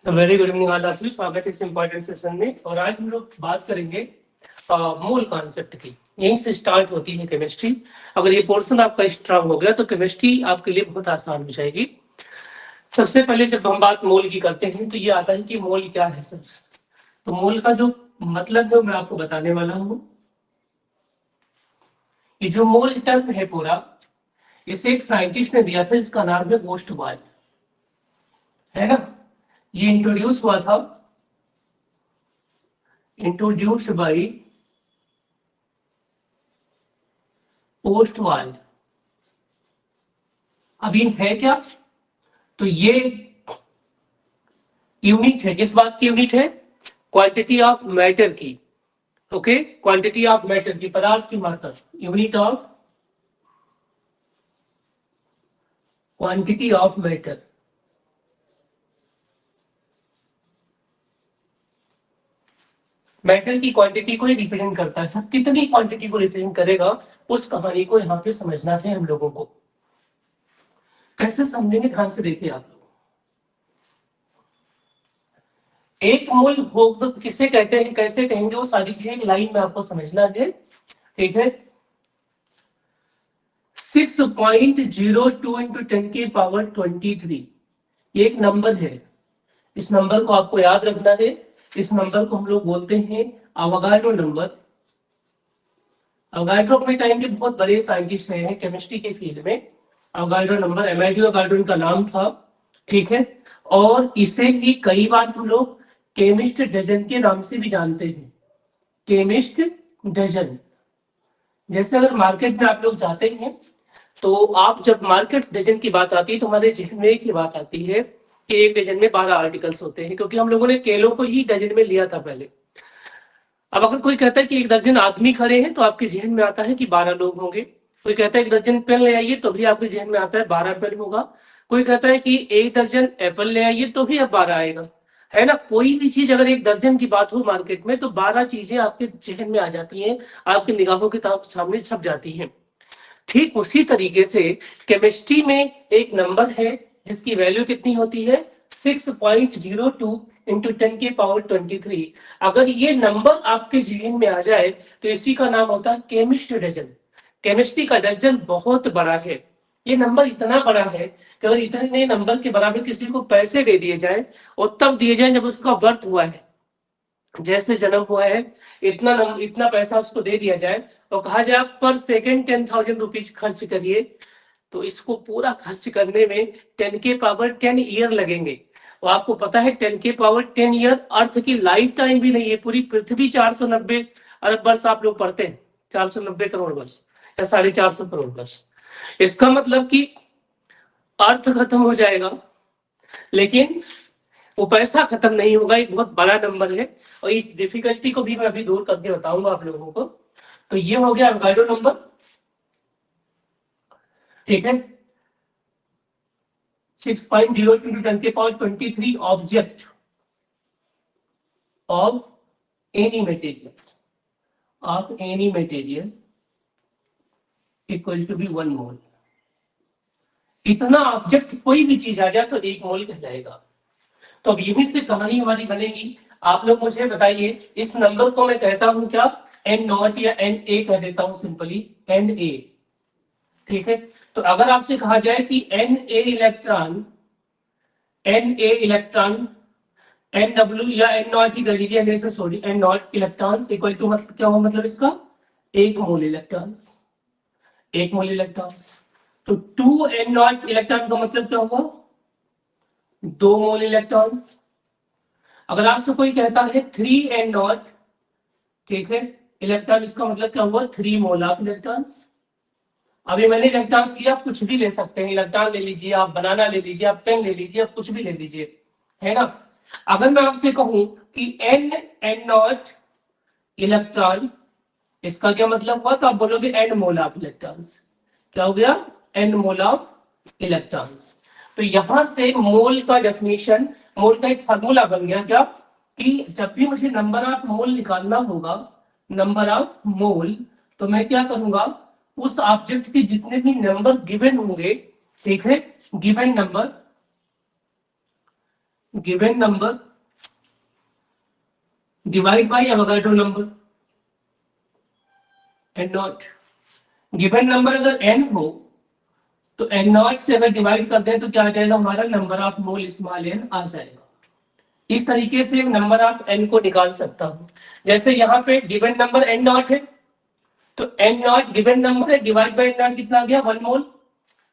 Very good evening all of you. स्वागत है इस इम्पोर्टेंट सेशन में। और आज हम लोग बात करेंगे मोल कॉन्सेप्ट की। यहीं से स्टार्ट होती है केमिस्ट्री। अगर ये पोर्शन आपका स्ट्रांग हो गया तो केमिस्ट्री आपके लिए बहुत आसान हो जाएगी। सबसे पहले जब हम बात मोल की करते हैं तो ये आता है कि मोल क्या है सर। तो मोल का जो मतलब है मैं आपको बताने वाला हूँ। ये जो मोल टर्म है पूरा, इसे एक साइंटिस्ट ने दिया था, इसका नाम है बोस्टवाल, है ना। ये इंट्रोड्यूस हुआ था, इंट्रोड्यूस्ड बाय बोस्टवाल। अब ये है क्या? तो ये यूनिट है, किस बात की यूनिट है? क्वांटिटी ऑफ मैटर की। ओके, क्वांटिटी ऑफ मैटर की, पदार्थ की मात्रा, unit of quantity of matter. Matter की क्वांटिटी को ही रिप्रेजेंट करता है। कितनी क्वांटिटी को रिप्रेजेंट करेगा, उस कहानी को यहाँ पे समझना है हम लोगों को। कैसे समझेंगे, ध्यान से देखिए आप लोग। एक मोल हो तो किसे कहते हैं, कैसे कहेंगे, वो सारी चीजें एक लाइन में आपको समझना है। ठीक है, 6.02 इंटू 10⁻23 ये एक नंबर है। इस नंबर को आपको याद रखना है। इस नंबर को हम लोग बोलते हैं अवोगाड्रो नंबर। अवोगाड्रो अपने टाइम के बहुत बड़े साइंटिस्ट रहे हैं केमिस्ट्री के फील्ड में। अवोगाड्रो नंबर, एमआईडी अवोगाड्रो इनका नाम था। ठीक है, और इसे ही कई बार हम लोग केमिस्ट डजन के नाम से भी जानते हैं। Chemist dozen. जैसे अगर मार्केट में आप लोग जाते हैं तो आप जब मार्केट डजन की बात आती है तो हमारे जहन में एक ही बात आती है कि एक डजन में 12 आर्टिकल्स होते हैं, क्योंकि हम लोगों ने केलों को ही डजन में लिया था पहले। अब अगर कोई कहता है कि एक दर्जन आदमी खड़े हैं तो आपके जहन में आता है कि 12 लोग होंगे। कोई कहता है एक दर्जन पेन ले आइए तो भी आपके जहन में आता है 12 पेन होगा। कोई कहता है कि एक दर्जन एप्पल ले आइए तो भी अब 12 आएगा, है ना। कोई भी चीज अगर एक दर्जन की बात हो मार्केट में तो 12 चीजें आपके जहन में आ जाती हैं, आपकी निगाहों के सामने छप जाती हैं। ठीक उसी तरीके से केमिस्ट्री में एक नंबर है जिसकी वैल्यू कितनी होती है, 6.02 इंटू 10⁻23। अगर ये नंबर आपके जहन में आ जाए तो इसी का नाम होता है केमिस्ट डजन। केमिस्ट्री का डजन बहुत बड़ा है। ये नंबर इतना बड़ा है कि अगर इतने नंबर के बराबर किसी को पैसे दे दिए जाए, और तब दिए जाए जब उसका बर्थ हुआ है, जैसे जन्म हुआ है, इतना पैसा उसको दे दिया जाए और कहा जाए आप पर सेकेंड 10,000 रुपीज खर्च करिए, तो इसको पूरा खर्च करने में 10⁻10 ईयर लगेंगे। और आपको पता है 10⁻10 ईयर अर्थ की लाइफ टाइम भी नहीं है। पूरी पृथ्वी 490 अरब वर्ष आप लोग पढ़ते हैं, 490 करोड़ वर्ष या 450 करोड़ वर्ष। इसका मतलब कि अर्थ खत्म हो जाएगा, लेकिन वो पैसा खत्म नहीं होगा। एक बहुत बड़ा नंबर है और इस डिफिकल्टी को भी मैं अभी दूर करके बताऊंगा आप लोगों को। तो ये हो गया अवोगाड्रो नंबर। ठीक है, 6.02 into 10⁻23 object of any material equal to be 1 मोल। इतना ऑब्जेक्ट कोई भी चीज आ जाए तो 1 मोल कहलाएगा। तो अब यहीं से कहानी हमारी बनेगी। आप लोग मुझे बताइए, इस नंबर को मैं कहता हूं क्या, n0 या na कह देता हूं, सिंपली na। ठीक है, तो अगर आपसे कहा जाए कि na इलेक्ट्रॉन nw या n0 ही कर लीजिए, na से sorry, n0 electrons equal to, मतलब क्या हुआ, मतलब इसका 1 मोल इलेक्ट्रॉन्स। 1 मोल इलेक्ट्रॉन्स, तो 2n0 इलेक्ट्रॉन का मतलब क्या हुआ, 2 मोल इलेक्ट्रॉन्स। अगर आपसे कोई कहता है 3n0, ठीक है, इलेक्ट्रॉन, इसका मतलब क्या हुआ, 3 मोल ऑफ इलेक्ट्रॉन्स। अभी मैंने इलेक्ट्रॉन्स लिया, आप कुछ भी ले सकते हैं, इलेक्ट्रॉन ले लीजिए, आप बनाना ले लीजिए, आप पेन ले लीजिए, आप कुछ भी ले लीजिए, है ना। अगर मैं आपसे कहूं कि n0 इलेक्ट्रॉन, इसका क्या मतलब हुआ, तो आप बोलोगे n मोल ऑफ इलेक्ट्रॉन्स। क्या हो गया, n मोल ऑफ इलेक्ट्रॉन्स। तो यहां से मोल का डेफिनेशन, मोल का एक फार्मूला बन गया क्या, कि जब भी मुझे नंबर ऑफ मोल निकालना होगा, नंबर ऑफ मोल, तो मैं क्या करूंगा, उस ऑब्जेक्ट के जितने भी नंबर गिवन होंगे, ठीक है, given number, given number divide by Avogadro number N naught. Given number अगर n हो तो एन नॉट से अगर डिवाइड करते हैं तो क्या आ जाएगा हमारा number of mole small n आ जाएगा। इस तरीके से नंबर ऑफ n को निकाल सकता हूं। जैसे यहाँ पे गिवन नंबर n नॉट है तो n नॉट गिवन नंबर है डिवाइड बाय n नॉट कितना आ गया 1 मोल।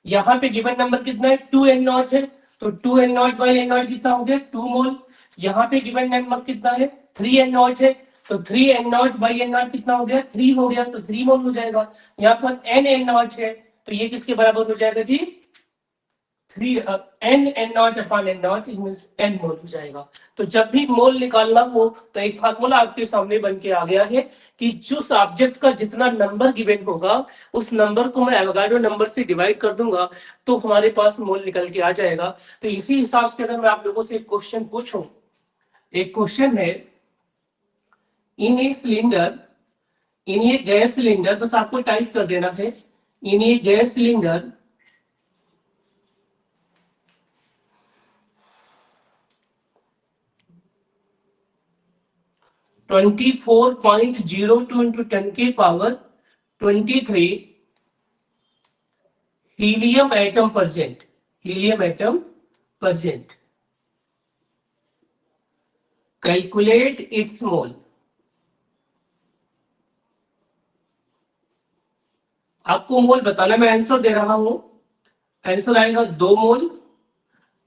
यहाँ पे गिवन नंबर कितना है 2n नॉट है तो 2n not bye n not कितना हो गया 2 मोल। यहाँ पे गिवन नंबर कितना है 3n नॉट है तो 3n not bye n not कितना हो गया 3 हो गया तो 3 मोल हो जाएगा। यहाँ पर n नॉट है तो ये किसके बराबर हो जाएगा जी 3 n not upon n not means n मोल हो जाएगा। तो जब भी मोल निकालना हो तो एक फार्मूला आपके सामने बन के आ गया है कि जिस ऑब्जेक्ट का जितना नंबर गिवन होगा उस नंबर को मैं एवोगाड्रो नंबर से डिवाइड कर दूंगा तो हमारे पास मोल निकल के आ जाएगा। तो इसी हिसाब से अगर मैं आप लोगों से एक क्वेश्चन पूछूं, एक क्वेश्चन है इन ए सिलेंडर, इन ये गैस सिलेंडर, बस आपको टाइप कर देना है इन ये गैस सिलेंडर ट्वेंटी 24.02 इंटू 10 के power 23 helium atom percent, helium atom percent, calculate its मोल। आपको मोल बताना, मैं आंसर दे रहा हूं। आंसर आएगा 2 मोल,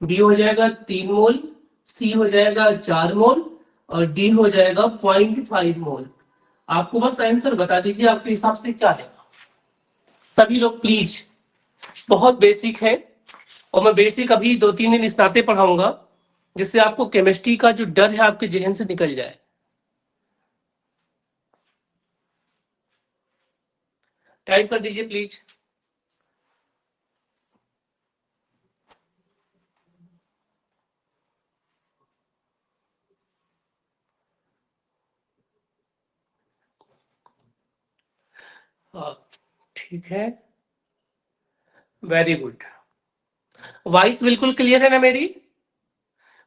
बी हो जाएगा 3 मोल, सी हो जाएगा 4 मोल और डी हो जाएगा 0.5 मोल। आपको बस आंसर बता दीजिए आपके हिसाब से क्या है। सभी लोग प्लीज, बहुत बेसिक है और मैं बेसिक अभी 2-3 दिन इस नाते पढ़ाऊंगा जिससे आपको केमिस्ट्री का जो डर है आपके जहन से निकल जाए। टाइप कर दीजिए प्लीज। हाँ ठीक है, वेरी गुड। वॉइस बिल्कुल क्लियर है ना मेरी?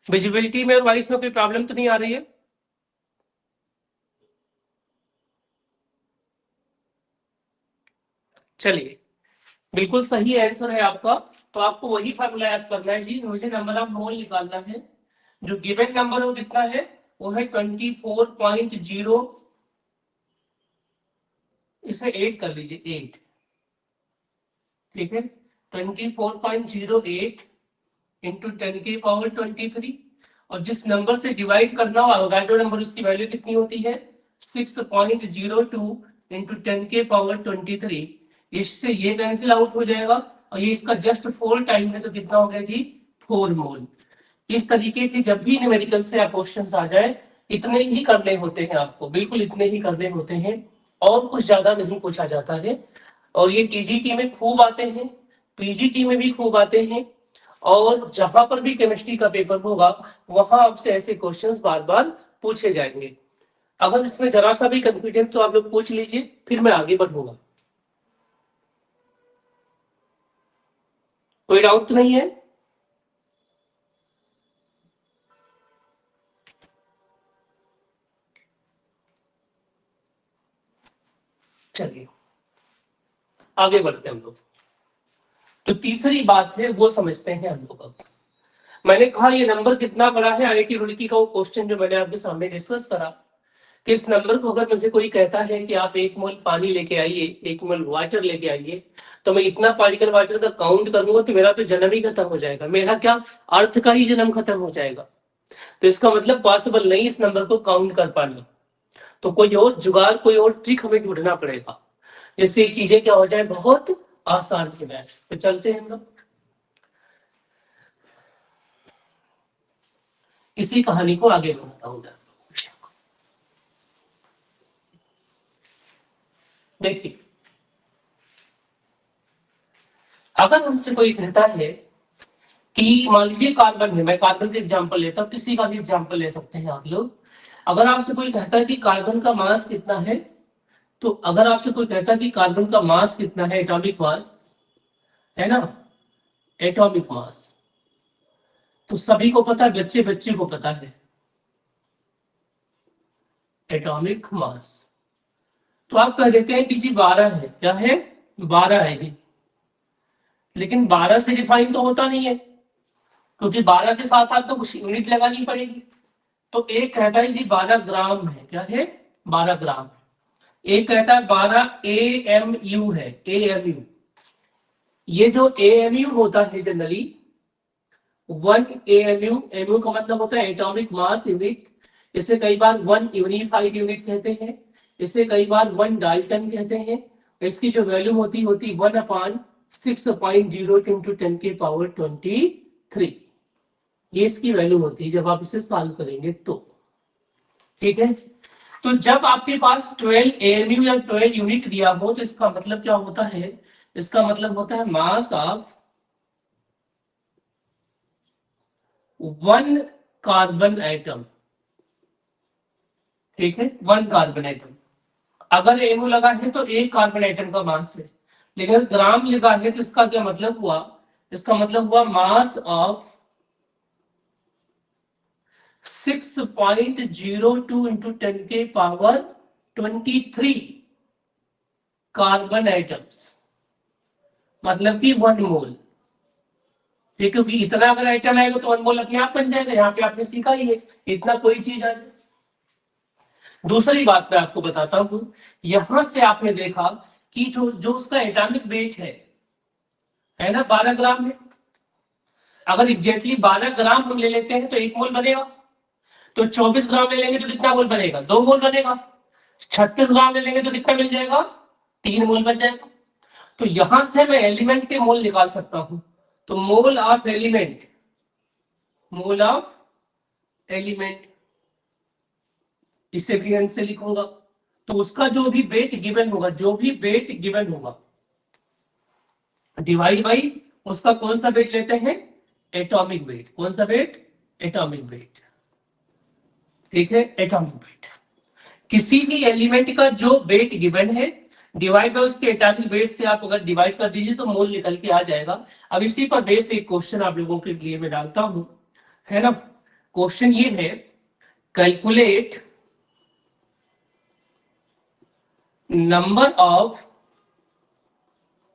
विजिबिलिटी में और वॉइस में कोई प्रॉब्लम तो नहीं आ रही है? चलिए, बिल्कुल सही आंसर है आपका। तो आपको वही फार्मूला याद करना है जी, मुझे नंबर ऑफ मोल निकालना है। जो गिवन नंबर वो कितना है, वो है 24.0, इसे 8 कर लीजिए 8, ठीक है 24.08 इंटू 10 की पावर 23। और जिस नंबर से डिवाइड करना हो अवोगाड्रो नंबर, उसकी वैल्यू कितनी होती है 6.02 इंटू 10 के पावर 23। इससे ये कैंसिल आउट हो जाएगा और ये इसका जस्ट 4 टाइम है तो कितना हो गया जी 4 मोल। इस तरीके की जब भी न्यूमेरिकल से आप क्वेश्चंस आ जाए इतने ही करने होते हैं आपको, बिल्कुल इतने ही करने होते हैं और कुछ ज्यादा नहीं पूछा जाता है। और ये टीजीटी में खूब आते हैं, पीजीटी में भी खूब आते हैं और जहां पर भी केमिस्ट्री का पेपर होगा वहां आपसे ऐसे क्वेश्चंस बार बार पूछे जाएंगे। अगर इसमें जरा सा भी कंफ्यूजन तो आप लोग पूछ लीजिए, फिर मैं आगे बढ़ूंगा। कोई डाउट तो नहीं है? चलिए आगे बढ़ते हैं हम लोग। तो तीसरी बात है वो समझते हैं हम लोग। मैंने कहा ये नंबर कितना बड़ा है, आईआईटी रुड़की का वो क्वेश्चन जो मैंने आपके सामने डिस्कस करा कि इस नंबर को अगर मुझे कोई कहता है कि आप 1 मोल पानी लेके आइए, 1 मोल वाटर लेके आइए, तो मैं इतना पार्टिकल वाटर का काउंट करूंगा तो मेरा तो जन्म ही खत्म हो जाएगा, मेरा क्या अर्थ का ही जन्म खत्म हो जाएगा। तो इसका मतलब पॉसिबल नहीं इस नंबर को काउंट कर पाना। तो कोई और जुगाड़, कोई और ट्रिक हमें ढूंढना पड़ेगा जिससे ये चीजें क्या हो जाए बहुत आसान हो जाए। तो चलते हैं हम लोग इसी कहानी को आगे बढ़ाता हूँ। देखिए, अगर हमसे कोई कहता है कि मान लीजिए कार्बन है, मैं कार्बन का एग्जांपल लेता हूँ, किसी का भी एग्जांपल ले सकते हैं आप लोग। अगर आपसे कोई कहता है कि कार्बन का मास कितना है, तो अगर आपसे कोई कहता है कि कार्बन का मास कितना है, एटॉमिक मास है ना, एटॉमिक मास, तो सभी को पता है, बच्चे बच्चे को पता है एटॉमिक मास। तो आप कह देते हैं कि जी 12 है, क्या है 12 है जी, लेकिन 12 से डिफाइन तो होता नहीं है, क्योंकि 12 के साथ आपको कुछ यूनिट लगानी पड़ेगी। तो एक कहता है जी 12 ग्राम है, क्या है 12 ग्राम। एक कहता है 12 AMU है, AMU। ये जो AMU होता है जनरली 1 AMU का मतलब होता है एटॉमिक मास यूनिट। इसे कई बार 1 यूनिफाइड यूनिट कहते हैं, इसे कई बार 1 डाल्टन कहते हैं। इसकी जो वैल्यू होती 1/6.02 इंटू 10⁻23। ये इसकी वैल्यू होती है जब आप इसे सॉल्व करेंगे तो। ठीक है, तो जब आपके पास 12 AMU या 12 यूनिट दिया हो तो इसका मतलब क्या होता है, इसका मतलब होता है मास ऑफ 1 कार्बन एटम। ठीक है, 1 कार्बन एटम। अगर एमओ लगा है तो एक कार्बन एटम का मास है, लेकिन अगर ग्राम लगा है तो इसका क्या मतलब हुआ, इसका मतलब हुआ mass of 6.02 into 10⁻23 carbon atoms, मतलब कि 1 मोल। ठीक है, क्योंकि इतना अगर आइटम आएगा तो 1 मोल अपने आप बन जाएगा। यहाँ पे आपने सीखा ही है, इतना कोई चीज आ जाए। दूसरी बात मैं आपको बताता हूं, यहां से आपने देखा कि जो जो उसका एटॉमिक वेट है ना 12 ग्राम में। अगर एग्जैक्टली 12 ग्राम हम ले लेते हैं तो 1 मोल बनेगा। तो 24 ग्राम ले लेंगे तो कितना मोल बनेगा, 2 मोल बनेगा। 36 ग्राम ले लेंगे तो कितना मिल जाएगा, 3 मोल बन जाएगा। तो यहां से मैं एलिमेंट के मोल निकाल सकता हूं। तो mole of element, mole of element, इसे भी एन से लिखूंगा। तो उसका जो भी वेट गिवन होगा, जो भी वेट गिवन होगा डिवाइड बाई उसका कौन सा वेट लेते हैं, एटॉमिक वेट। कौन सा वेट, एटॉमिक वेट। ठीक है, एटॉमिक वेट। किसी भी एलिमेंट का जो वेट गिवन है डिवाइड बाय उसके एटॉमिक वेट से आप अगर डिवाइड कर दीजिए तो मोल निकल के आ जाएगा। अब इसी पर बेस एक क्वेश्चन आप लोगों के लिए मैं डालता हूं, है ना। क्वेश्चन ये है, calculate number of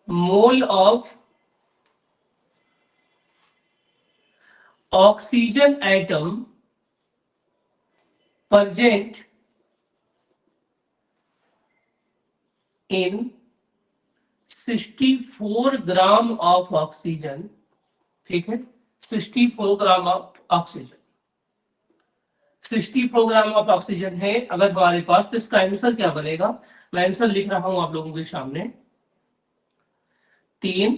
mole of oxygen atom present in 64 gram of oxygen. ठीक है, 64 gram of oxygen, 64 gram of oxygen है अगर हमारे पास, तो इसका आंसर क्या बनेगा। मैं आंसर लिख रहा हूं आप लोगों के सामने। 3,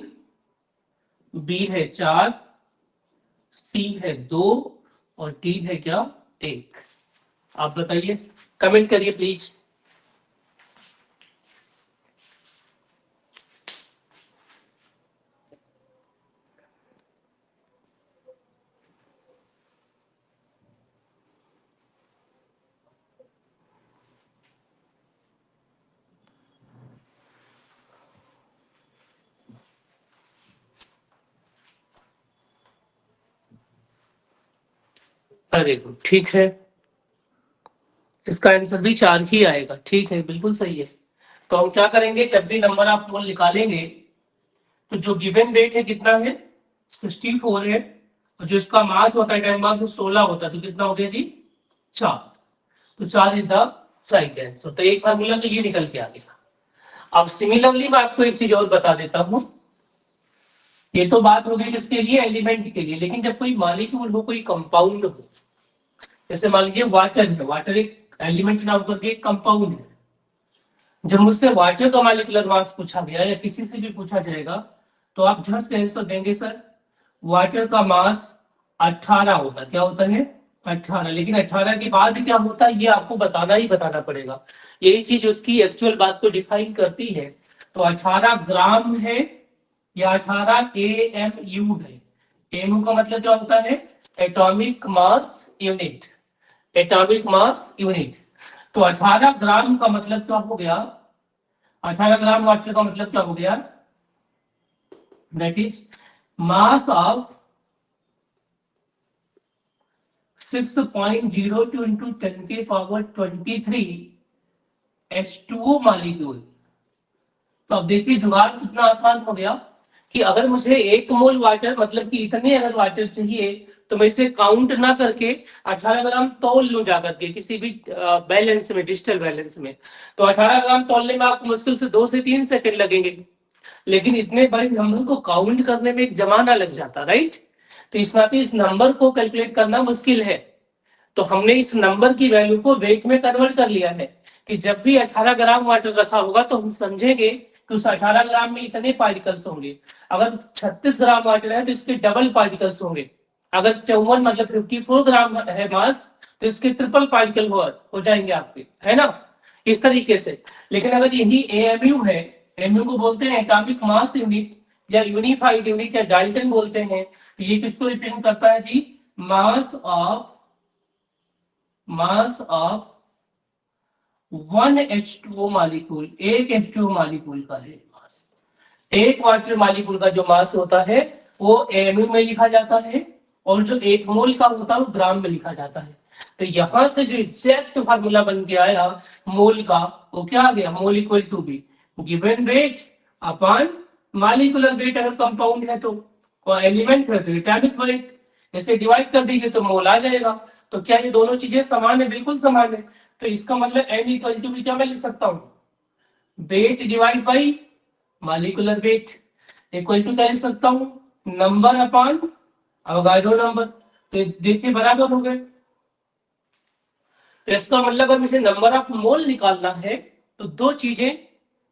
बी है 4, सी है 2 और डी है क्या 1। आप बताइए, कमेंट करिए प्लीज। अरे ठीक है, इसका आंसर भी 4 ही आएगा। ठीक है, बिल्कुल सही है। तो हम क्या करेंगे, जब भी नंबर आप मोल निकालेंगे तो जो गिवन वेट है कितना है 64 है, और जो इसका मास होता है टाइम मास वो 16 होता है, तो कितना हो गया जी 4। तो 4 इज द राइट आंसर। तो एक फार्मूला तो ये निकल के आ गया। अब सिमिलरली मैं आपको एक चीज और बता देता हूं। ये तो बात हो गई किसके लिए, एलिमेंट के लिए। लेकिन जब कोई मॉलिक्यूल हो, कोई कंपाउंड हो, जैसे मान लीजिए वाटर है, वाटर एक एलिमेंट ना होकर के एक कंपाउंड है। जब मुझसे वाटर का मॉलिक्यूलर मास पूछा गया या किसी से भी पूछा जाएगा तो आप झट से आंसर देंगे सर वाटर का मास 18 होता है। क्या होता है 18, लेकिन 18 के बाद क्या होता है ये आपको बताना ही बताना पड़ेगा। यही चीज उसकी एक्चुअल बात को डिफाइन करती है। तो 18 ग्राम है या 18 AMU है। AMU का मतलब क्या होता है, atomic mass unit, atomic mass unit. तो 18 ग्राम का मतलब क्या हो गया, 18 ग्राम वाटर का मतलब क्या हो गया, that is mass of 6.02 into 10 के पावर 23 H2O मॉलिक्यूल। तो अब देखिए जुगाड़ कितना आसान हो गया कि अगर मुझे 1 मोल वाटर मतलब कि इतने अगर वाटर चाहिए तो मैं इसे काउंट ना करके 18 ग्राम तौल लूं जाकर के किसी भी बैलेंस में, डिजिटल बैलेंस में। तो 18 ग्राम तौलने में आपको मुश्किल से 2 से 3 सेकंड लगेंगे, लेकिन इतने बड़े नंबर को काउंट करने में एक जमाना लग जाता, राइट। तो इस नाते इस नंबर को कैलकुलेट करना मुश्किल है। तो हमने इस नंबर की वैल्यू को वेट में कन्वर्ट कर लिया है कि जब भी 18 ग्राम वाटर रखा होगा तो हम समझेंगे कि उस 18 ग्राम में इतने पार्टिकल्स होंगे। अगर 36 ग्राम वाटर है तो इसके डबल पार्टिकल्स होंगे। अगर 54 मतलब 54 ग्राम है मास तो इसके ट्रिपल पार्टिकल हो जाएंगे आपके, है ना, इस तरीके से। लेकिन अगर यही एएमयू है, एमयू को बोलते हैं एटॉमिक मास यूनिट या यूनिफाइड यूनिट या डाल्टन बोलते हैं, तो ये किसको रिप्रेजेंट करता है जी? मास ऑफ 1H2O मॉलिक्यूल, एक H2O मॉलिक्यूल का है मास। एक वाटर मॉलिक्यूल का जो मास होता है वो एमयू में लिखा जाता है, और जो 1 मोल का होता है वो ग्राम में लिखा जाता है। तो यहां से जो एग्जैक्ट फार्मूला बन के आया मोल का, वो क्या आ गया? Mole equal to be given weight upon molecular weight. अगर कंपाउंड है तो, और एलिमेंट है तो एटॉमिक वेट, ऐसे डिवाइड कर दीजिए तो मोल आ जाएगा। तो क्या ये दोनों चीजें समान है? बिल्कुल समान है। तो इसका मतलब एन इक्वल टू बी क्या मैं लिख सकता हूँ? Weight divide by molecular weight equal to क्या लिख सकता हूँ? Number upon Avogadro number. तो देखिए बराबर हो गए। तो इसका मतलब अगर मुझे नंबर ऑफ मोल निकालना है तो दो चीजें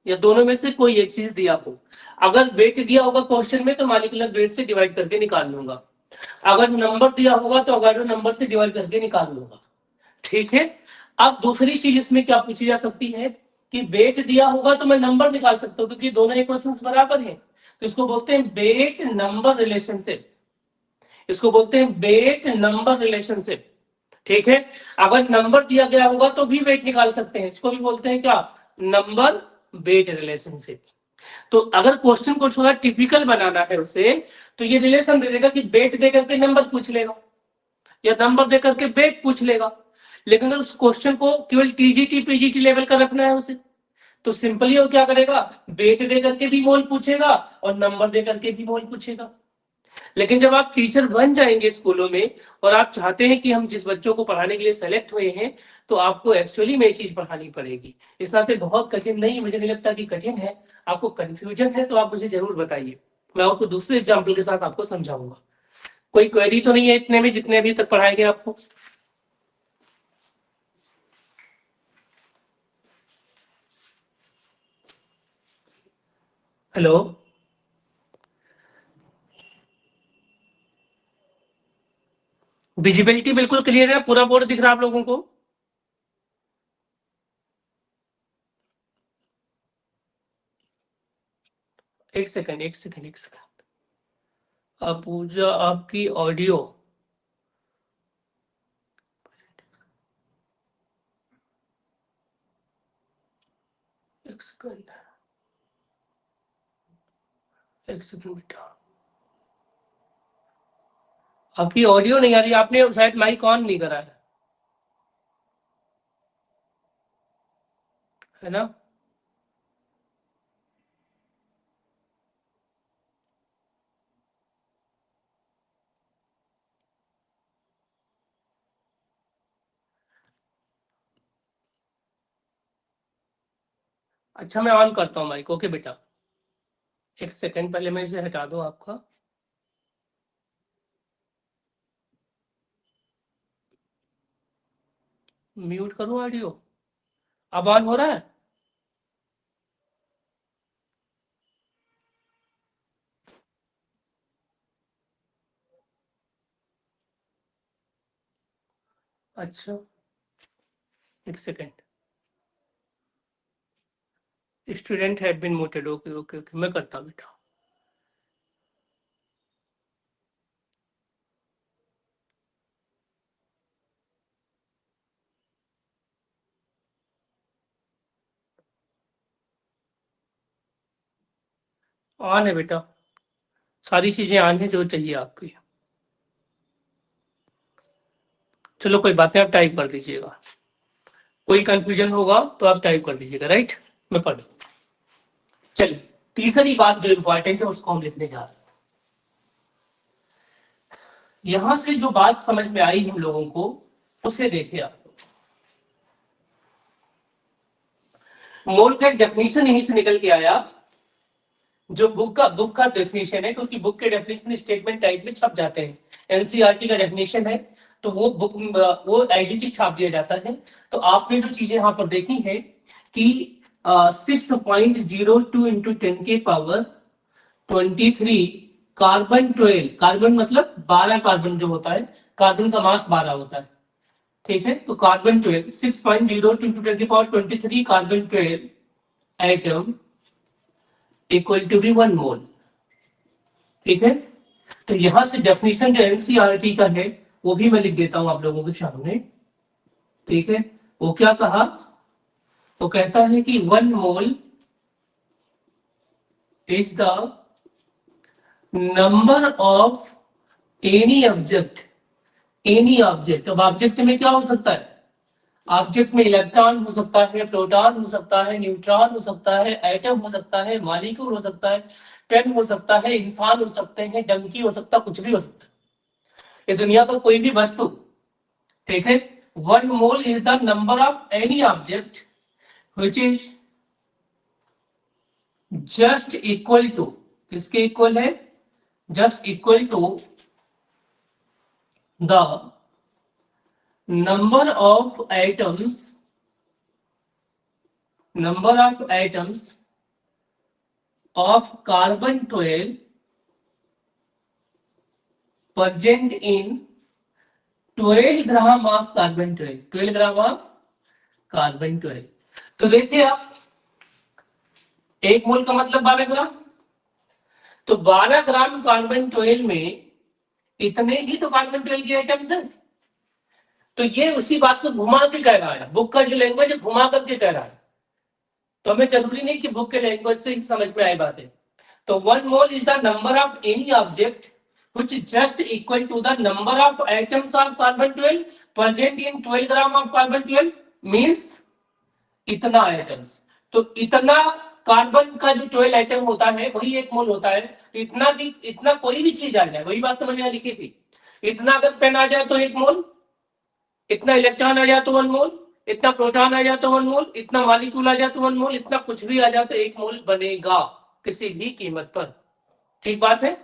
या दोनों में से कोई एक चीज दिया हो। अगर वेट दिया होगा क्वेश्चन में तो मॉलिक्यूलर वेट से डिवाइड करके निकाल लूंगा। अगर नंबर दिया होगा तो अवोगाड्रो नंबर से डिवाइड करके निकाल लूंगा। ठीक है। अब दूसरी चीज इसमें क्या पूछी जा सकती है कि वेट दिया होगा तो मैं नंबर निकाल सकता हूँ, क्योंकि दोनों इक्वेशंस बराबर हैं। तो इसको बोलते हैं वेट नंबर रिलेशनशिप। इसको बोलते हैं वेट नंबर रिलेशनशिप। ठीक है। अगर नंबर दिया गया होगा तो भी वेट निकाल सकते हैं, इसको भी बोलते हैं क्या? Number weight relationship. तो अगर क्वेश्चन को थोड़ा टिपिकल बनाना है उसे, तो ये रिलेशन दे देगा कि वेट दे करके नंबर पूछ लेगा या नंबर दे करके वेट पूछ लेगा। लेकिन अगर उस क्वेश्चन को केवल टीजीटी पीजीटी लेवल का रखना है उसे, तो सिंपली वो क्या करेगा? वेट दे करके भी मोल पूछेगा और नंबर दे करके भी मोल पूछेगा। लेकिन जब आप टीचर बन जाएंगे स्कूलों में और आप चाहते हैं कि हम जिस बच्चों को पढ़ाने के लिए सेलेक्ट हुए हैं, तो आपको एक्चुअली में ये चीज पढ़ानी पड़ेगी। इस नाते बहुत कठिन नहीं, मुझे नहीं लगता कि कठिन है। आपको कंफ्यूजन है तो आप मुझे जरूर बताइए, मैं आपको दूसरे एग्जाम्पल के साथ आपको समझाऊंगा। कोई क्वेरी तो नहीं है इतने में जितने अभी तक पढ़ाए गए आपको? हेलो, विजिबिलिटी बिल्कुल क्लियर है? पूरा बोर्ड दिख रहा है आप लोगों को? एक सेकंड, एक सेकंड, एक सेकंड। पूजा आपकी ऑडियो, एक सेकंड, एक सेकंड बेटा, आपकी ऑडियो नहीं आ रही। आपने शायद माइक ऑन नहीं करा है ना? अच्छा, मैं ऑन करता हूँ माइक। ओके बेटा, एक सेकंड, पहले मैं इसे हटा दूं आपका। म्यूट करूं ऑडियो? अब ऑन हो रहा है? अच्छा, एक second. Student have been muted. Okay okay okay, मैं करता हूँ बेटा। ऑन है बेटा, सारी चीजें ऑन है जो चाहिए आपकी। चलो कोई बात नहीं, आप टाइप कर दीजिएगा, कोई कंफ्यूजन होगा तो आप टाइप कर दीजिएगा, राइट। मैं पढ़, चलिए तीसरी बात जो इंपॉर्टेंट है उसको हम लिखने जा रहे हैं। यहां से जो बात समझ में आई हम लोगों को उसे देखिए आप। मोल का डेफिनेशन यहीं से निकल के आया, जो बुक का डेफिनेशन है, क्योंकि बुक के डेफिनेशन स्टेटमेंट टाइप में छप जाते हैं। एनसीईआरटी का डेफिनेशन है तो वो बुक वो आईजीटी छाप दिया जाता है। तो आपने जो चीजें यहाँ पर देखी है कि 6.02 इंटू 10 के पावर 23 कार्बन 12, कार्बन मतलब 12 कार्बन जो होता है, कार्बन का मास 12 होता है, ठीक है। तो कार्बन 12 6.02 इंटू 10 की power 23 carbon 12 atom equal to be 1 mole, ठीक है। तो यहां से डेफिनेशन जो एनसीईआरटी का है वो भी मैं लिख देता हूं आप लोगों के सामने, ठीक है। वो क्या कहा, वो कहता है कि 1 mole is the number of any object, any object. अब ऑब्जेक्ट में क्या हो सकता है, ऑब्जेक्ट में इलेक्ट्रॉन हो सकता है, प्रोटॉन हो सकता है, न्यूट्रॉन हो सकता है, एटम हो सकता है, मॉलिक्यूल हो सकता है, पेन हो सकता है, इंसान हो सकते हैं, डंकी हो सकता है, कुछ भी हो सकता है, ये दुनिया का कोई भी वस्तु, ठीक है। 1 mole is the number of any object which is just equal to, किसके इक्वल है, just equal to the number of atoms of carbon 12 present in 12 gram of carbon 12, 12 gram of carbon 12। तो देखिए आप, एक मोल का मतलब 12 ग्राम, तो 12 ग्राम कार्बन 12 में इतने ही तो कार्बन 12 के आइटम्स हैं। तो ये उसी बात को घुमा के कह रहा है, बुक का जो लैंग्वेज है घुमा करके कह रहा है, तो हमें जरूरी नहीं कि बुक के लैंग्वेज से ही समझ में आए बातें। तो 1 mole is the number of any object which is just equal to the number of atoms of carbon 12 present in 12 gram of carbon 12 means इतना आइटम्स। तो इतना कार्बन का जो 12 आइटम होता है वही 1 मोल होता है। इतना भी, इतना कोई भी चीज आ जाए, वही बात तो मैंने लिखी थी, इतना अगर पेन आ जाए तो 1 मोल, इतना इलेक्ट्रॉन आ जाए तो 1 मोल, इतना प्रोटॉन आ जाए तो 1 मोल, इतना मॉलिक्यूल आ जाए तो 1 मोल, इतना कुछ भी आ जाए तो 1 मोल बनेगा किसी भी कीमत पर, ठीक बात है।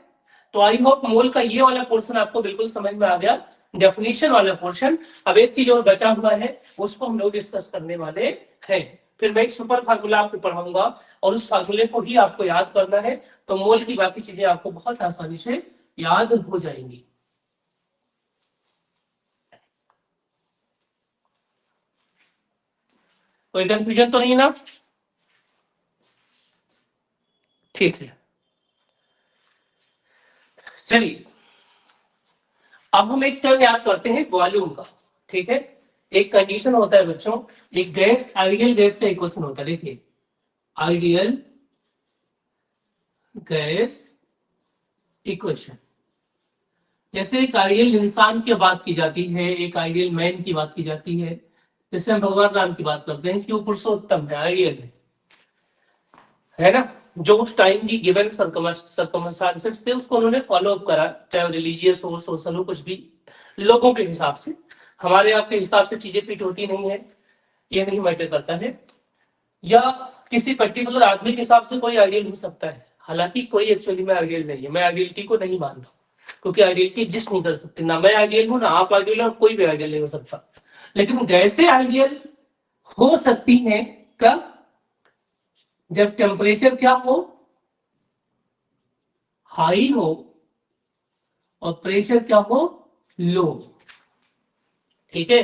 तो आई होप मोल का ये वाला पोर्शन आपको बिल्कुल समझ में आ गया, डेफिनेशन वाला पोर्शन। अब एक चीज और बचा हुआ है उसको हम लोग डिस्कस करने वाले हैं, फिर मैं एक सुपर फार्मूला आपको पढ़ाऊंगा और उस फार्मूले को ही आपको याद करना है, तो मोल की बाकी चीजें आपको बहुत आसानी से याद हो जाएंगी। कोई कंफ्यूजन तो नहीं ना, ठीक है। चलिए अब हम एक टर्म याद करते हैं वॉल्यूम का, ठीक है। एक कंडीशन होता है बच्चों, एक गैस, आइडियल गैस का एक क्वेश्चन होता है, देखिए आइडियल गैस इक्वेशन, जैसे एक आइडियल इंसान की बात की जाती है, एक आइडियल मैन की बात की जाती है, जैसे हम भगवान राम की बात करते हैं कि वो पुरुषोत्तम है, आइडियल है ना, जो उस टाइम की गिवन सर्कमस्टांसेस थे उसको उन्होंने फॉलो अप करा, चाहे रिलीजियस हो, सोशल हो, कुछ भी, लोगों के हिसाब से। हमारे आपके हिसाब से चीजें फिट होती नहीं है, ये नहीं मैटर करता है, या किसी पर्टिकुलर आदमी के हिसाब से कोई आइडियल हो सकता है, हालांकि कोई एक्चुअली में आइडियल नहीं है, मैं आइडियलिटी को नहीं मानता, क्योंकि आइडियलिटी एग्जिस्ट नहीं कर सकती, ना मैं आइडियल हूं ना आप आइडियल हो, कोई भी आइडियल नहीं हो सकता। लेकिन गैसें आइडियल हो सकती हैं कब, जब टेम्परेचर क्या हो, हाई हो, और प्रेशर क्या हो, लो, ठीक है।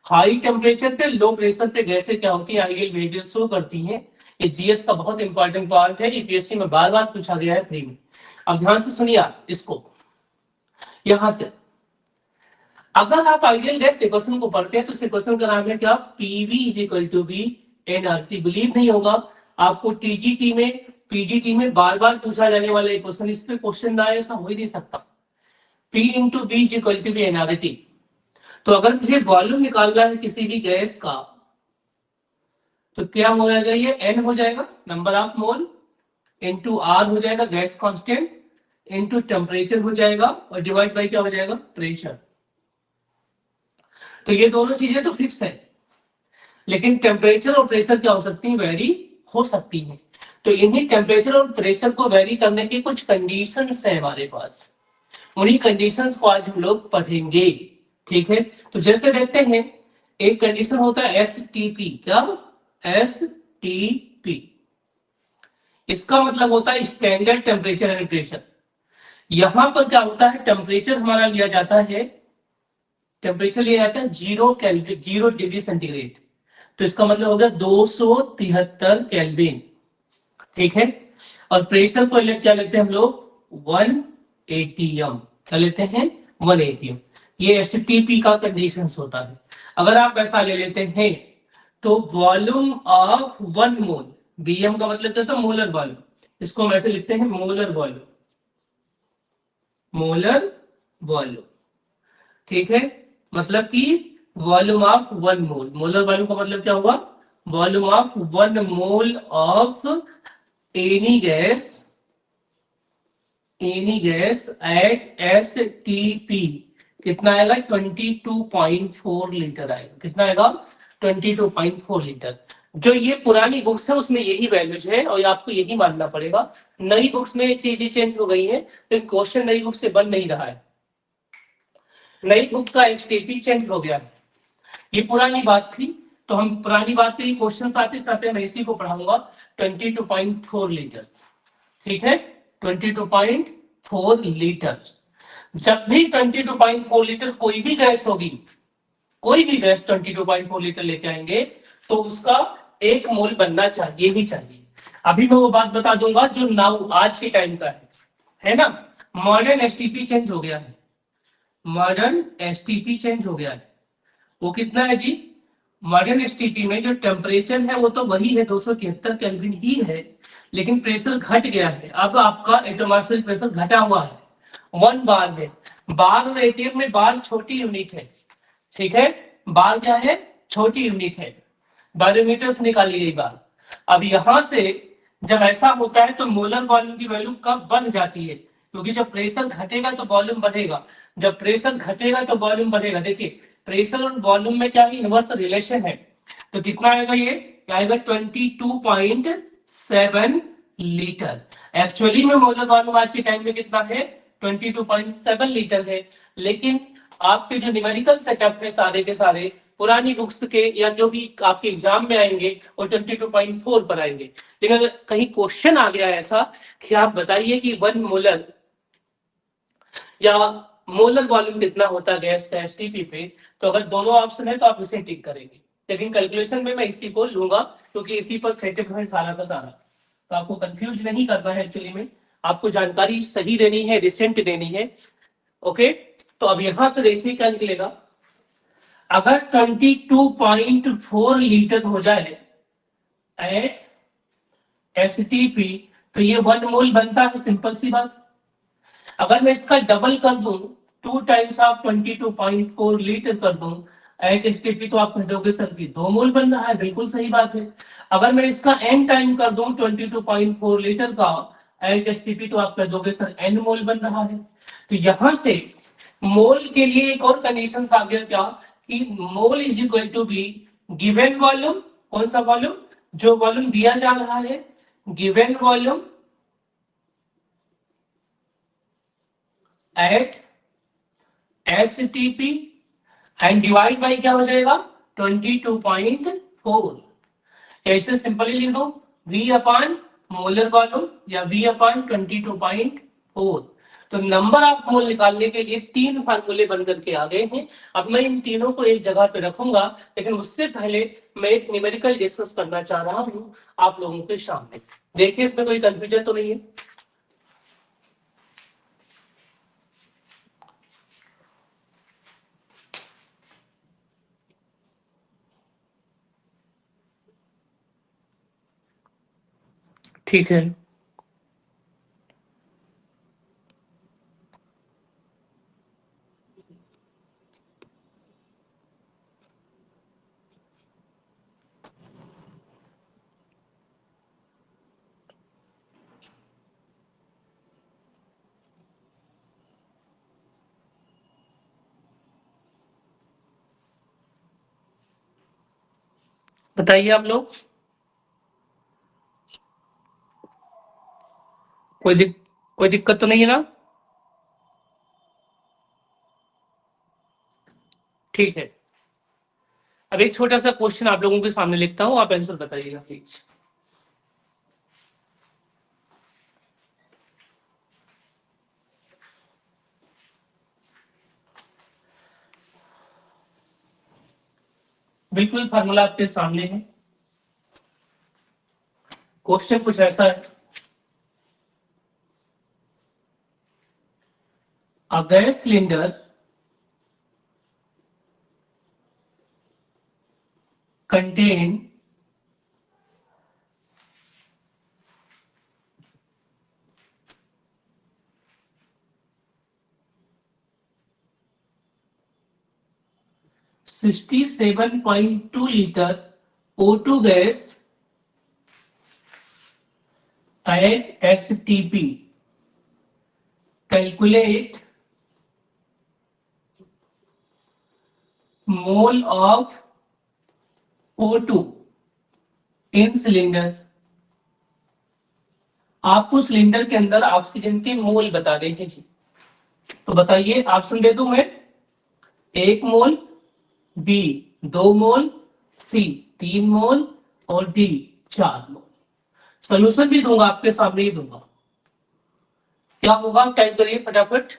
हाई टेम्परेचर पे, लो प्रेशर पे गैसें क्या होती है, आइडियल बिहेवियर शो करती हैं। ये जीएस का बहुत इंपॉर्टेंट पार्ट है, यूपीएससी में बार बार पूछा गया है फ्री में। अब ध्यान से सुनिए आप इसको, यहां से अगर आप आइडियल गैस इक्वेशन को पढ़ते हैं तो इस इक्वेशन का नाम है क्या, PV is equal to be NRT. Believe नहीं होगा आपको, टीजीटी में, पीजीटी में बार बार पूछा जाने वाला इक्वेशन, इस पे क्वेश्चन ना आए ऐसा हो ही नहीं सकता। P into V is equal to be NRT. तो अगर मुझे वॉल्यूम निकालना है किसी भी गैस का तो क्या हो जाएगा, ये n हो जाएगा number of mole, into R हो जाएगा गैस कांस्टेंट, इंटू टेम्परेचर हो जाएगा और डिवाइड बाई क्या हो जाएगा, प्रेशर। तो ये दोनों चीजें तो फिक्स है, लेकिन टेम्परेचर और प्रेशर क्या हो सकती है, वेरी हो सकती है। तो इन्हीं टेम्परेचर और प्रेशर को वेरी करने की कुछ कंडीशंस है हमारे पास, उन्हीं कंडीशंस को आज हम लोग पढ़ेंगे। ठीक है, तो जैसे देखते हैं, एक कंडीशन होता है STP। क्या, STP, इसका मतलब होता है स्टैंडर्ड टेम्परेचर एंड प्रेशर। यहां पर क्या होता है, टेम्परेचर हमारा लिया जाता है, टेम्परेचर लिया जाता है 0 केल्विन, 0 डिग्री सेंटीग्रेड। तो इसका मतलब होगा 273 केल्विन। ठीक है, और प्रेशर को क्या लेते हैं हम लोग, 1 atm। क्या लेते हैं, 1 atm। ये एसटीपी का कंडीशंस होता है। अगर आप ऐसा ले लेते हैं तो वॉल्यूम ऑफ 1 मोल, बीएम का मतलब क्या होता है, मोलर वॉल्यूम, इसको हम ऐसे लिखते हैं मोलर वॉल्यूम, मोलर वॉल्यूम। ठीक है, मतलब कि volume of 1 mole, molar volume का मतलब क्या हुआ, volume of 1 mole of any gas, any gas at STP कितना आएगा, 22.4 लीटर आएगा। कितना आएगा, 22.4 लीटर। जो ये पुरानी बुक्स है उसमें यही वैल्यूज है और आपको यही मानना पड़ेगा। नई बुक्स में चीजें चेंज हो गई है, तो क्वेश्चन नई बुक से बन नहीं रहा है, नई बुक का STP चेंज हो गया है। ये पुरानी बात थी, तो हम पुरानी बात पे क्वेश्चन आते साथ मैं इसी को पढ़ाऊंगा। 22.4 लीटर्स, ठीक है, 22.4 लीटर। जब भी 22.4 लीटर कोई भी गैस होगी, कोई भी गैस 22.4 लीटर लेके आएंगे तो उसका 1 मोल बनना चाहिए ही चाहिए। अभी मैं वो बात बता दूंगा जो नाउ आज के टाइम का है ना। मॉडर्न STP चेंज हो गया है, मॉडर्न STP चेंज हो गया है। वो कितना है जी, मॉडर्न STP में जो टेम्परेचर है वो तो वही है, 273 केल्विन ही है, लेकिन प्रेशर घट गया है। अब आपका एटमॉस्फेरिक प्रेशर घटा हुआ है, 1 बार है। बार और एटीएम में बार छोटी यूनिट है, ठीक है, बार क्या है, छोटी यूनिट है, बैरोमीटर से निकाली गई बार। अब यहां से जब ऐसा होता है तो मोलर वॉल्यूम की वैल्यू कब बढ़ जाती है, क्योंकि जब प्रेशर घटेगा तो वॉल्यूम बढ़ेगा, जब प्रेशर घटेगा तो वॉल्यूम बढ़ेगा। देखिए प्रेशर और वॉल्यूम में क्या इनवर्स रिलेशन है, तो कितना आएगा, ये आएगा 22.7 लीटर। एक्चुअली में मोलर वॉल्यूम आज के टाइम में कितना है, 22.7 लीटर है, लेकिन आपके जो न्यूमेरिकल सेटअप है सारे के सारे पुरानी बुक्स के या जो भी आपके एग्जाम में आएंगे वो 22.4 पर आएंगे। लेकिन अगर कहीं क्वेश्चन आ गया ऐसा कि आप बताइए कि 1 मोलर या मोलर वॉल्यूम कितना होता है गैस का STP पे, तो अगर दोनों ऑप्शन है तो आप इसे टिक करेंगे। लेकिन कैलकुलेशन में मैं इसी को लूंगा क्योंकि इसी पर सेटअप है सारा का सारा, तो आपको कंफ्यूज नहीं करना है। एक्चुअली में आपको जानकारी सही देनी है, रिसेंट देनी है। ओके, तो अब यहां से देखिए क्या निकलेगा। अगर 22.4 लीटर हो जाए एट STP तो ये 1 मोल बनता है, सिंपल सी बात। अगर मैं इसका डबल कर दूं, 2 टाइम्स ऑफ 22.4 लीटर कर दूं एट STP, तो आप कह दोगे सर कि 2 मोल बन रहा है, बिल्कुल सही बात है। अगर मैं इसका n टाइम कर दूं 22.4 लीटर का एट STP, तो आप कह दोगे सर n मोल बन रहा है। तो यहां से मोल के लिए एक और कंडीशन आ गया, क्या कि mole is equal to be given volume, कौन सा वॉल्यूम, जो वॉल्यूम दिया जा रहा है, given volume at STP and divide by क्या हो जाएगा, 22.4। ऐसे सिंपली लिख दो V अपॉन मोलर वॉल्यूम या V अपॉन 22.4। तो नंबर ऑफ मोल निकालने के लिए 3 फार्मूले बन करके आ गए हैं। अब मैं इन तीनों को एक जगह पे रखूंगा, लेकिन उससे पहले मैं एक न्यूमेरिकल डिस्कस करना चाह रहा हूं आप लोगों के सामने। देखिए इसमें कोई कंफ्यूजन तो नहीं है। ठीक है, बताइए आप लोग, कोई दिक्कत तो नहीं है ना? ठीक है, अब एक छोटा सा क्वेश्चन आप लोगों के सामने लिखता हूं, आप आंसर बताइएगा प्लीज। बिल्कुल फार्मूला आपके सामने है। क्वेश्चन कुछ ऐसा है, a gas cylinder contain 67.2 liter O2 gas at STP. Calculate mole of O2 in cylinder. आपको सिलेंडर के अंदर ऑक्सीजन के मोल बता देंगे जी। तो बताइए, ऑप्शन दे दूं मैं, 1 मोल, बी 2 मोल, सी 3 मोल और डी 4 मोल। सोल्यूशन भी दूंगा, आपके सामने ही दूंगा। क्या होगा, टाइप करिए फटाफट।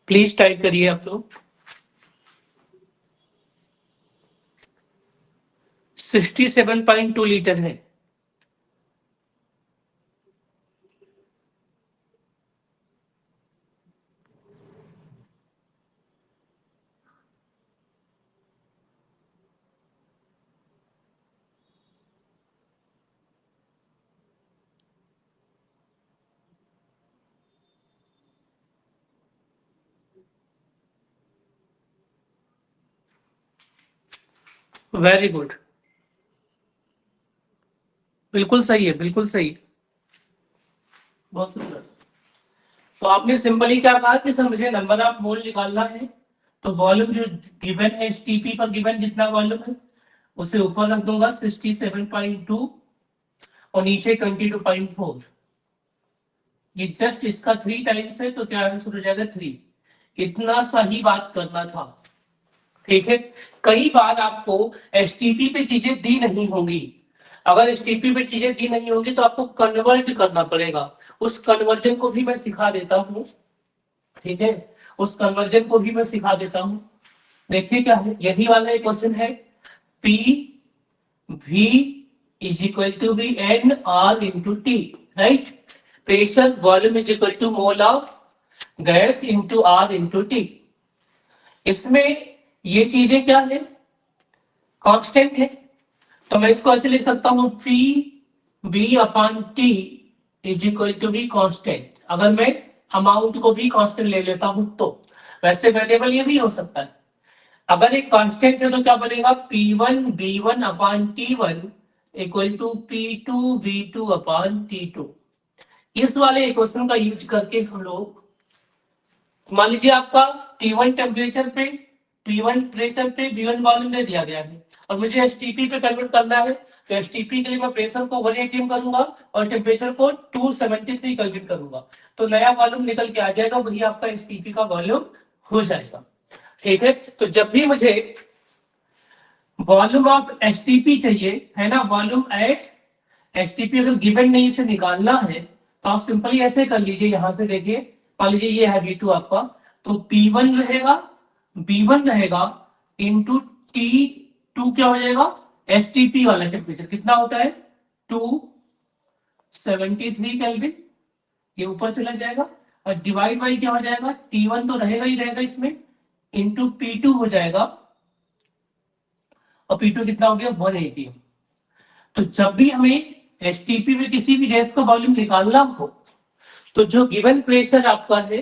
प्लीज टाइप करिए आप लोग। 67.2 लीटर है। वेरी गुड, बिल्कुल सही है, बिल्कुल सही है, बहुत सुंदर। तो आपने सिंपली क्या कहा कि सर मुझे नंबर ऑफ मोल निकालना है, तो वॉल्यूम जो गिवन है एसटीपी पर गिवन जितना वॉल्यूम है उसे ऊपर रख दूंगा 67.2 और नीचे 22.4। ये जस्ट इसका 3 टाइम्स है, तो क्या आंसर हो जाएगा 3। इतना सा ही बात करना था, ठीक है। कई बार आपको एसटीपी पे चीजें दी नहीं होंगी। अगर एसटीपी पे चीजें दी नहीं होगी तो आपको कन्वर्ट करना पड़ेगा। उस कन्वर्जन को भी मैं सिखा देता हूँ, ठीक है, उस कन्वर्जन को भी मैं सिखा देता हूँ। देखिए क्या है, यही वाला एक क्वेश्चन है, P V is equal to be N R into T, right. Pressure volume is equal to mole of gas into R into T. इसमें ये चीजें क्या है, कांस्टेंट है, तो मैं इसको ऐसे लिख सकता हूं, P V upon T is equal to be constant. अगर मैं अमाउंट को भी कांस्टेंट ले लेता हूं तो, वैसे वेरिएबल ये भी हो सकता है। अगर एक कांस्टेंट है तो क्या बनेगा, P1 B1 upon T1 equal to P2 V2 upon T2। इस वाले इक्वेशन का यूज करके हम लोग, मान लीजिए आपका T1 टेम्परेचर पे, P1 प्रेशर पे, B1 वॉल्यूम दे दिया गया है और मुझे एसटीपी पे कन्वर्ट करना है, तो एसटीपी के लिए मैं प्रेशर को 180 करूंगा और टेम्परेचर को 273 कैल्विन करूंगा, तो नया वॉल्यूम निकल के आ जाएगा, वही आपका एसटीपी का वॉल्यूम हो जाएगा, ठीक है। तो जब भी मुझे वॉल्यूम ऑफ एसटीपी चाहिए, है ना, वॉल्यूम एट एसटीपी अगर गिवन नहीं से निकालना है, तो आप सिंपली ऐसे कर लीजिए, यहां से देखिए, मान लीजिए ये है V2 आपका, तो P1 रहेगा, B1 रहेगा इंटू T2 क्या हो जाएगा, एसटीपी वाला टेम्परेचर कितना होता है 273 केल्विन, ये ऊपर चला जाएगा और डिवाइड बाई क्या हो जाएगा, T1 तो रहेगा ही रहेगा इसमें, इंटू P2 हो जाएगा, और P2 कितना हो गया 180। तो जब भी हमें एसटीपी में किसी भी गैस का वॉल्यूम निकालना हो, तो जो गिवन प्रेशर आपका है,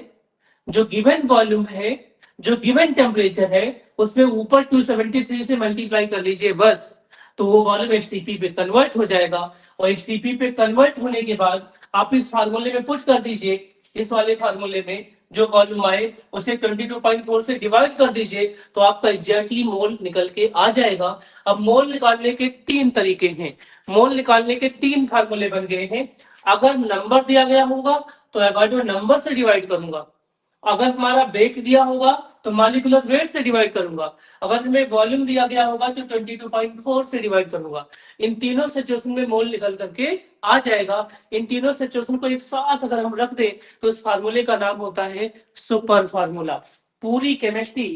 जो गिवन वॉल्यूम है, जो गिवन टेम्परेचर है, उसमें ऊपर 273 से मल्टीप्लाई कर लीजिए बस, तो वो वॉल्यूम एचटीपी पे कन्वर्ट हो जाएगा, और एचटीपी पे कन्वर्ट होने के बाद आप इस फार्मूले में पुट कर दीजिए, इस वाले फार्मूले में जो वॉल्यूम आए उसे 22.4 से डिवाइड कर दीजिए, तो आपका एग्जैक्टली मोल निकल के आ जाएगा। अब मोल निकालने के 3 तरीके हैं, मोल निकालने के 3 फार्मूले बन गए हैं। अगर नंबर दिया गया होगा तो एवोगाड्रो नंबर से डिवाइड करूंगा, अगर हमारा वेट दिया होगा तो मॉलिक्यूलर वेट से डिवाइड करूंगा, अगर हमें वॉल्यूम दिया गया होगा तो 22.4 से डिवाइड करूंगा। इन तीनों सिचुएशन में मोल निकल करके आ जाएगा। इन तीनों सिचुएशन को एक साथ अगर हम रख दें तो इस फार्मूले का नाम होता है सुपर फार्मूला। पूरी केमिस्ट्री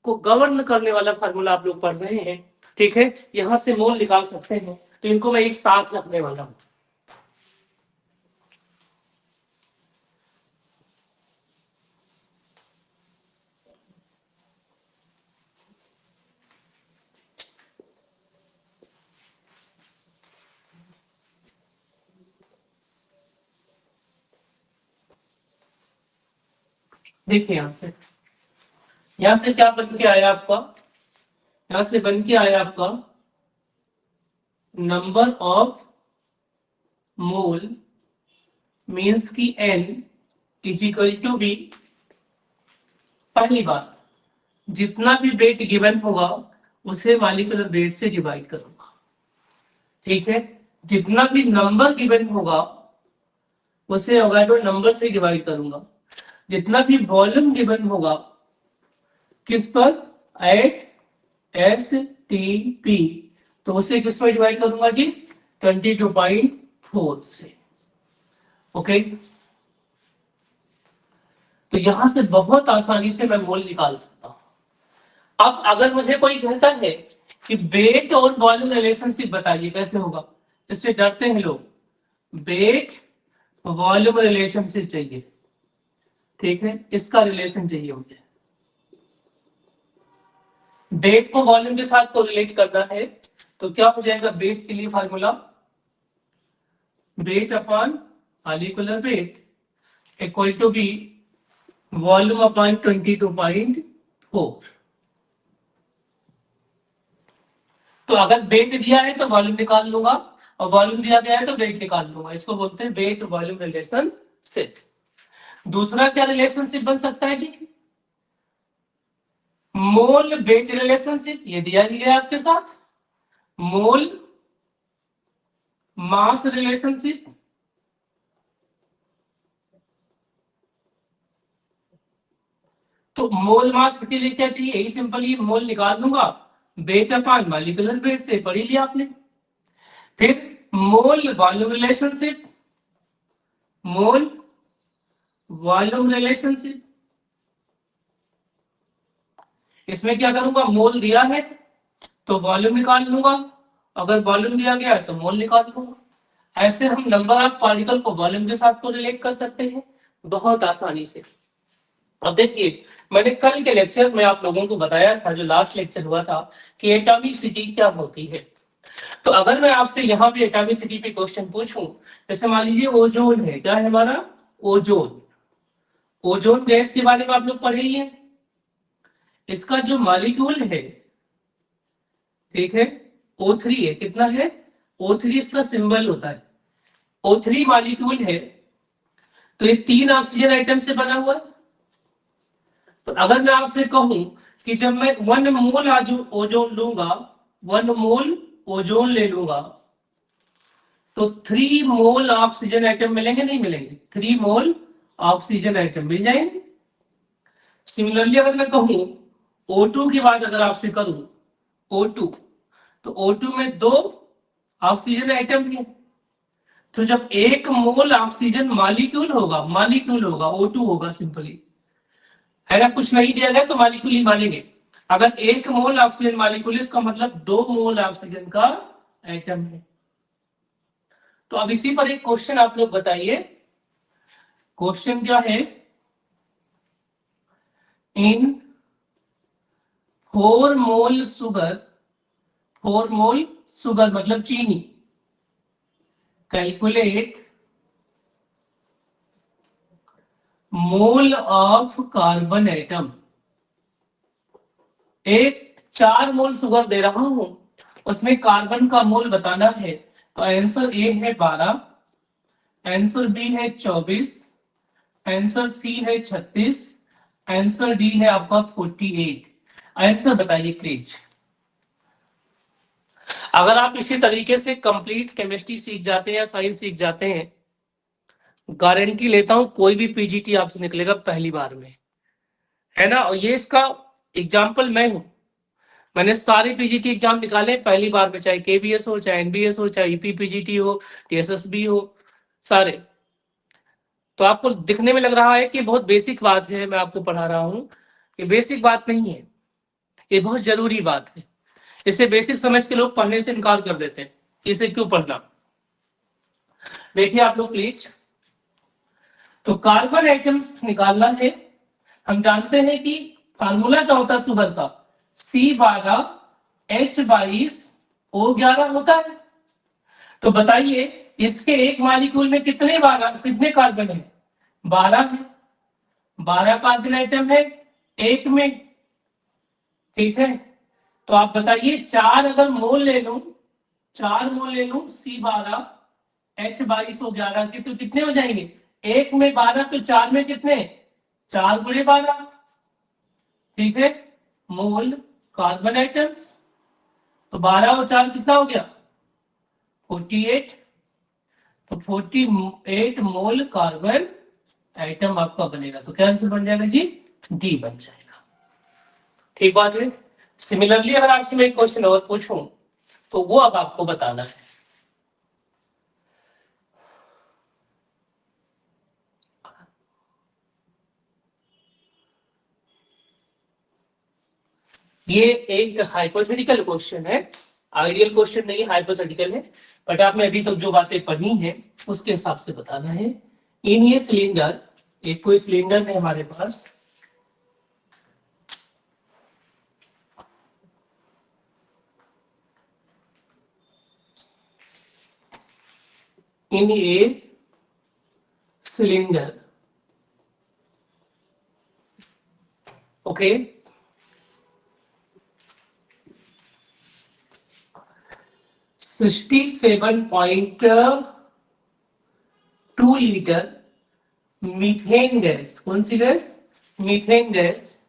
को गवर्न करने वाला फार्मूला आप लोग पढ़ रहे हैं, ठीक है। यहां से मोल निकाल सकते हैं, तो इनको मैं एक साथ रखने वाला हूं। देखिए यहां से क्या बन के आया आपका, यहां से बन के आया आपका नंबर ऑफ मोल मीन्स की n is equal to be. पहली बात, जितना भी वेट गिवन होगा उसे मॉलिक्यूलर वेट से डिवाइड करूंगा, ठीक है। जितना भी नंबर गिवन होगा उसे एवोगाड्रो नंबर से डिवाइड करूंगा। जितना भी वॉल्यूम गिवन होगा किस पर, एट एस टी पी, तो उसे किस पर डिवाइड करूंगा जी, 22.4 से। ओके, तो यहां से बहुत आसानी से मैं मोल निकाल सकता हूं। अब अगर मुझे कोई कहता है कि वेट और वॉल्यूम रिलेशनशिप बताइए कैसे होगा, इससे डरते हैं लोग, वेट वॉल्यूम रिलेशनशिप चाहिए, ठीक है, इसका रिलेशन चाहिए मुझे। वेट को वॉल्यूम के साथ को रिलेट करना है तो क्या हो जाएगा, वेट के लिए formula weight upon molecular weight equal to be volume upon 22.4। तो अगर वेट दिया है तो वॉल्यूम निकाल लूंगा, और वॉल्यूम दिया गया है तो वेट निकाल लूंगा। इसको बोलते हैं वेट वॉल्यूम रिलेशनशिप। दूसरा क्या रिलेशनशिप बन सकता है जी, मोल वेट रिलेशनशिप, ये दिया ही गया आपके साथ। मोल मास रिलेशनशिप, तो मोल मास के लिए क्या चाहिए, यही सिंपल, ये मोल निकाल दूंगा वेट अपॉन मॉलिक्यूलर वेट से, पढ़ ही लिया आपने। फिर मोल वॉल्यूम रिलेशनशिप, मोल वॉल्यूम रिलेशनशिप, इसमें क्या करूंगा, मोल दिया है तो वॉल्यूम निकाल लूंगा, अगर वॉल्यूम दिया गया है तो मोल निकाल लूंगा। ऐसे हम नंबर ऑफ पार्टिकल को वॉल्यूम के साथ को रिलेट कर सकते हैं बहुत आसानी से। अब देखिए, मैंने कल के लेक्चर में आप लोगों को बताया था, जो लास्ट लेक्चर हुआ था, कि एटॉमिसिटी क्या होती है। तो अगर मैं आपसे यहाँ पे एटॉमिसिटी पे क्वेश्चन पूछूं, जैसे मान लीजिए ओजोन है, क्या है हमारा, ओजोन। ओजोन गैस के बारे में आप लोग पढ़े ही हैं। इसका जो मॉलिक्यूल है, ठीक है, O3 है, कितना है, O3 इसका सिंबल होता है। O3 मॉलिक्यूल है, तो ये 3 ऑक्सीजन आइटम से बना हुआ है। तो अगर मैं आपसे कहूं कि जब मैं 1 मोल ओजोन लूंगा, 1 मोल ओजोन ले लूंगा, तो 3 मोल ऑक्सीजन आइटम मिलेंगे, नहीं मिलेंगे, 3 मोल ऑक्सीजन आइटम मिल जाएंगे। सिमिलरली अगर मैं कहूं O2 की बात अगर आपसे करूं, O2, तो O2 में 2 ऑक्सीजन आइटम है। तो जब 1 मोल ऑक्सीजन मॉलिक्यूल होगा O2 होगा सिंपली, है ना, कुछ नहीं दिया गया तो मॉलिक्यूल ही मानेंगे। अगर 1 मोल ऑक्सीजन मॉलिक्यूल, इसका मतलब 2 मोल ऑक्सीजन का एटम है। तो अब इसी पर एक क्वेश्चन आप लोग बताइए, क्वेश्चन क्या है, इन 4 मोल शुगर, 4 मोल शुगर मतलब चीनी, calculate mole of carbon atom. एक 4 मोल शुगर दे रहा हूं उसमें कार्बन का मोल बताना है, तो आंसर ए है 12, आंसर बी है 24, आंसर सी है 36, आंसर डी है आपका 48। आंसर बताइए प्लीज। अगर आप इसी तरीके से कंप्लीट केमिस्ट्री सीख जाते हैं या साइंस सीख जाते हैं, गारंटी लेता हूं कोई भी पीजीटी आपसे निकलेगा पहली बार में, है ना। और ये इसका एग्जाम्पल मैं हूं, मैंने सारे पीजीटी एग्जाम निकाले पहली बार में, चाहे केबीएस हो, चाहे एनबीएस हो, चाहे ईपी पीजीटी हो, टीएसएसबी हो, सारे। तो आपको दिखने में लग रहा है कि बहुत बेसिक बात है, मैं आपको पढ़ा रहा हूं, ये बेसिक बात नहीं है, ये बहुत जरूरी बात है। इसे बेसिक समझ के लोग पढ़ने से इनकार कर देते हैं, इसे क्यों पढ़ना। देखिए आप लोग प्लीज, तो कार्बन एटम्स निकालना है। हम जानते हैं कि फार्मूला क्या होता है सुगर का, C12H22O11 होता है। तो बताइए इसके एक मॉलिक्यूल में कितने कार्बन है? 12 है, 12 कार्बन आइटम है एक में, ठीक है। तो आप बताइए 4 अगर मोल ले लूं, 4 मोल ले लूं C12H22O11 के, तो कितने हो जाएंगे? एक में 12, तो 4 में कितने? 4 गुणे 12, ठीक है, मोल कार्बन आइटम्स। तो 12 और 4 कितना हो गया? 48। तो 48 मोल कार्बन आइटम आपका बनेगा। तो क्या आंसर बन जाएगा जी? डी बन जाएगा। ठीक बात है। सिमिलरली अगर आपसे मैं एक क्वेश्चन और पूछूं, तो वो अब आपको बताना है। ये एक हाइपोथेटिकल क्वेश्चन है, आइडियल क्वेश्चन नहीं, हाइपोथेटिकल है, बट आपने अभी तक जो बातें पढ़ी हैं उसके हिसाब से बताना है। इन ये सिलेंडर, एक कोई सिलेंडर है हमारे पास, इन ये cylinder, okay, 67.2 litre methane gas, कौन सी gas? Methane gas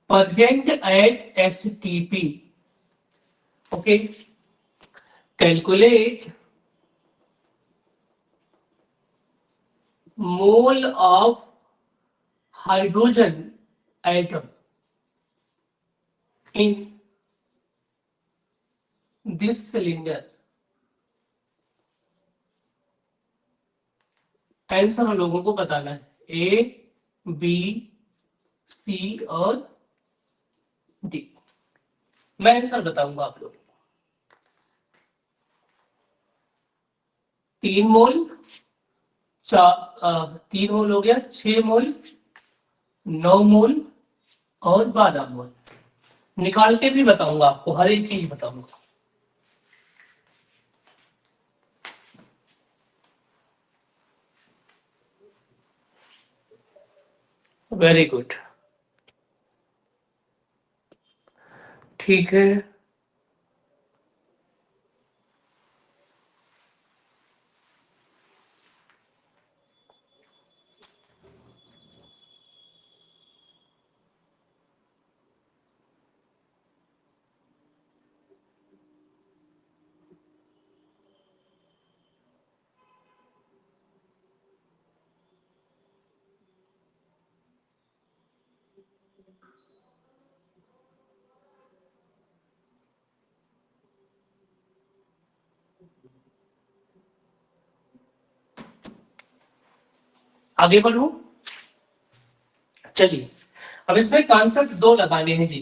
present at STP. Okay, calculate mole of hydrogen atom in this cylinder. Answer हम लोगों को बताना है, ए, बी, सी और डी। मैं आंसर बताऊंगा आप लोग। 3 मोल, 3 मोल हो गया, 6 मोल, 9 मोल और 12 मोल। निकाल के भी बताऊंगा आपको, हर एक चीज बताऊंगा। वेरी गुड, ठीक है। आगे बढ़ू, चलिए। अब इसमें कॉन्सेप्ट 2 लगाने हैं जी।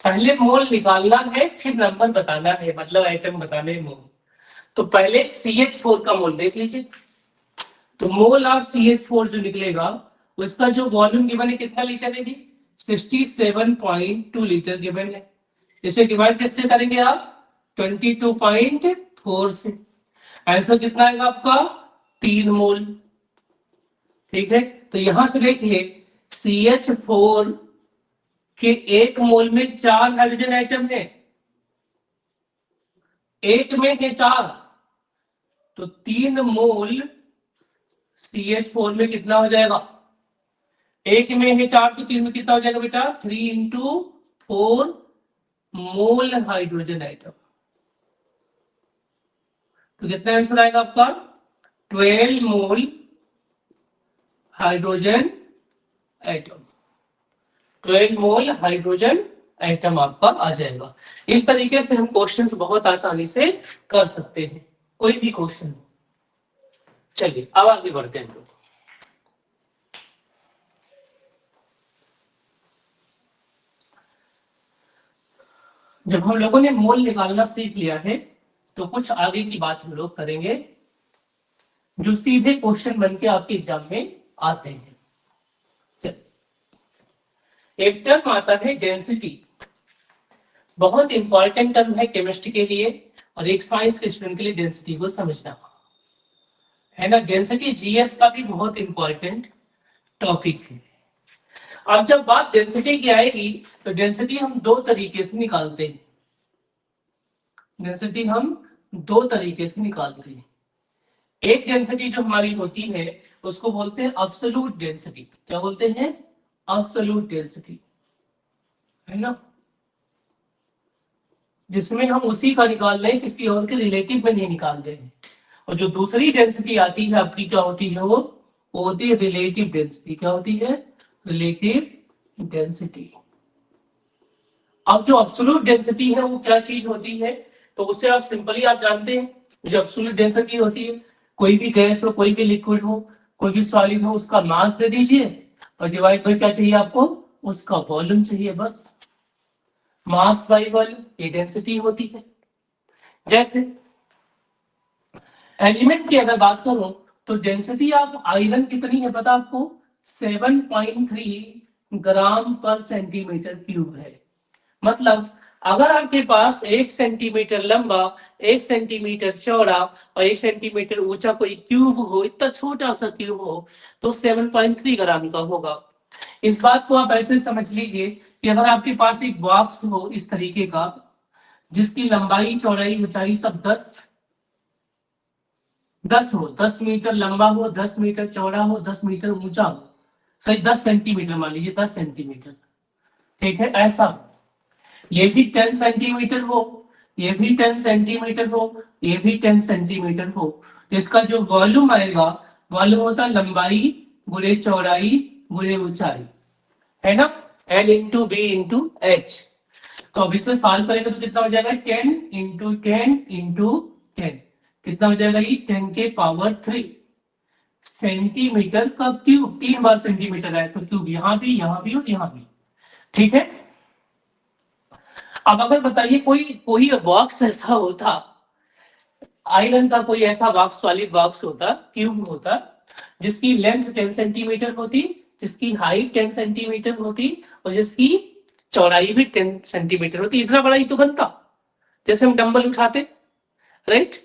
पहले मोल निकालना है, फिर नंबर बताना है, मतलब आइटम बताने हैं मोल। तो पहले CH4 का मोल देख लीजिए। तो मोल ऑफ CH4 जो निकलेगा, उसका जो वॉल्यूम गिवन है कितना लीटर है जी? 67.2 लीटर गिवन है। इसे डिवाइड किससे करेंगे आप? 22.4 से। आंसर कितना आएगा आपका? 3 मोल, ठीक है। तो यहां से देखिए CH4 कि एक मोल में 4 हाइड्रोजन आइटम है, एक में है 4, तो 3 मोल CH4 में कितना हो जाएगा? एक में है 4 तो 3 में कितना हो जाएगा बेटा? 3 इंटू 4 मोल हाइड्रोजन आइटम। तो कितना आंसर आएगा आपका? 12 मोल हाइड्रोजन एटम। 12 मोल हाइड्रोजन एटम आपका आ जाएगा। इस तरीके से हम क्वेश्चंस बहुत आसानी से कर सकते हैं, कोई भी क्वेश्चन। चलिए अब आगे बढ़ते हैं लोग। जब हम लोगों ने मोल निकालना सीख लिया है तो कुछ आगे की बात हम लोग करेंगे जो सीधे क्वेश्चन बन के आपके एग्जाम में आते हैं। एक टर्म आता है डेंसिटी, बहुत इंपॉर्टेंट टर्म है केमिस्ट्री के लिए और एक साइंस के स्टूडेंट के लिए डेंसिटी को समझना है ना। डेंसिटी जीएस का भी बहुत इंपॉर्टेंट टॉपिक है। अब जब बात डेंसिटी की आएगी तो डेंसिटी हम दो तरीके से निकालते हैं। डेंसिटी हम दो तरीके से निकालते हैं। एक डेंसिटी जो हमारी होती है उसको बोलते हैं एब्सोल्यूट डेंसिटी। क्या बोलते हैं? एब्सोल्यूट डेंसिटी, है ना, जिसमें हम उसी का निकाल रहे हैं, किसी और के रिलेटिव में नहीं निकाल रहे हैं। और जो दूसरी डेंसिटी आती है आपकी, क्या होती है? वो होती है रिलेटिव डेंसिटी। क्या होती है? Relative density. अब जो एब्सोल्यूट डेंसिटी है वो क्या चीज होती है? तो उसे आप सिंपली आप जानते हैं, जो एब्सोल्यूट डेंसिटी होती है, कोई भी गैस हो, कोई भी लिक्विड हो, कोई भी सॉलिड हो, उसका मास दे दीजिए और डिवाइड बाय क्या चाहिए आपको? उसका वॉल्यूम चाहिए, बस। मास बाय वॉल्यूम, ये डेंसिटी होती है। जैसे एलिमेंट की अगर बात करूं तो डेंसिटी ऑफ आयरन कितनी है पता आपको? 7.3 ग्राम पर सेंटीमीटर क्यूब है। मतलब अगर आपके पास 1 सेंटीमीटर लंबा, 1 सेंटीमीटर चौड़ा और 1 सेंटीमीटर ऊंचा कोई क्यूब हो, इतना छोटा सा क्यूब हो, तो 7.3 ग्राम का होगा। इस बात को आप ऐसे समझ लीजिए कि अगर आपके पास एक बॉक्स हो इस तरीके का, जिसकी लंबाई चौड़ाई ऊंचाई सब 10 हो, 10 मीटर लंबा हो, 10 मीटर चौड़ा हो, 10 मीटर ऊंचा हो, सही 10 सेंटीमीटर मान लीजिए, 10 सेंटीमीटर, ठीक है, ऐसा। ये भी 10 सेंटीमीटर हो, ये भी 10 सेंटीमीटर हो, ये भी 10 सेंटीमीटर हो, तो इसका जो वॉल्यूम आएगा, वॉल्यूम होता है लंबाई गुणे चौड़ाई गुणे ऊंचाई, है ना, L into B into H. तो अब इसमें सॉल्व करेंगे तो कितना हो जाएगा? 10 इंटू 10 इंटू 10, कितना हो जाएगा? ये 10 के पावर 3 सेंटीमीटर का क्यूब। 3 बार सेंटीमीटर आया तो क्यूब यहां भी और यहां भी, ठीक है। अब अगर बताइए कोई बॉक्स ऐसा होता, आयरन का कोई ऐसा बॉक्स, सॉलिड बॉक्स होता, क्यूब होता, जिसकी लेंथ 10 सेंटीमीटर होती, जिसकी हाइट 10 सेंटीमीटर होती और जिसकी चौड़ाई भी 10 सेंटीमीटर होती, इतना बड़ा ही तो बनता, जैसे हम डंबल उठाते, राइट,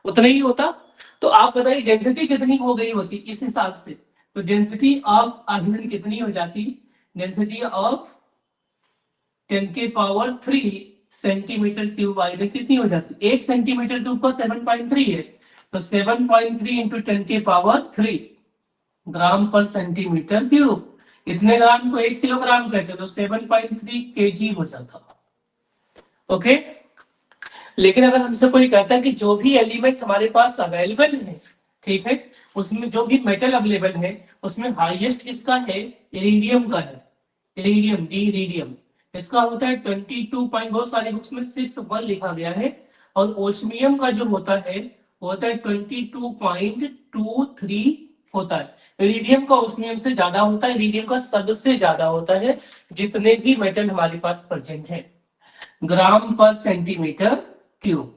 उतना ही होता। तो आप बताइए डेंसिटी कितनी हो गई होती इस हिसाब से? तो डेंसिटी ऑफ आयरन कितनी हो जाती? डेंसिटी ऑफ 10 के पावर 3 सेंटीमीटर क्यूब आयरन कितनी हो जाती? 1 सेंटीमीटर क्यूब का 7.3 है, तो 7.3 इंटू 10 के पावर 3 ग्राम पर सेंटीमीटर क्यूब। इतने ग्राम को 1 किलोग्राम कहते, तो 7.3 केजी हो जाता। ओके। लेकिन अगर हमसे कोई कहता है कि जो भी एलिमेंट हमारे पास अवेलेबल है, ठीक है, उसमें जो भी मेटल अवेलेबल है उसमें हाईएस्ट किसका है? इरिडियम का है। इरिडियम, डी इरिडियम, इसका होता है 22 पॉइंट, बहुत सारी बुक्स में 61 लिखा गया है, और ओस्मियम का जो होता है वो होता है 22.23 होता है। इरिडियम का ओस्मियम से ज्यादा होता है, इरिडियम का सबसे ज्यादा होता है जितने भी मेटल हमारे पास प्रेजेंट है, ग्राम पर सेंटीमीटर क्यूब।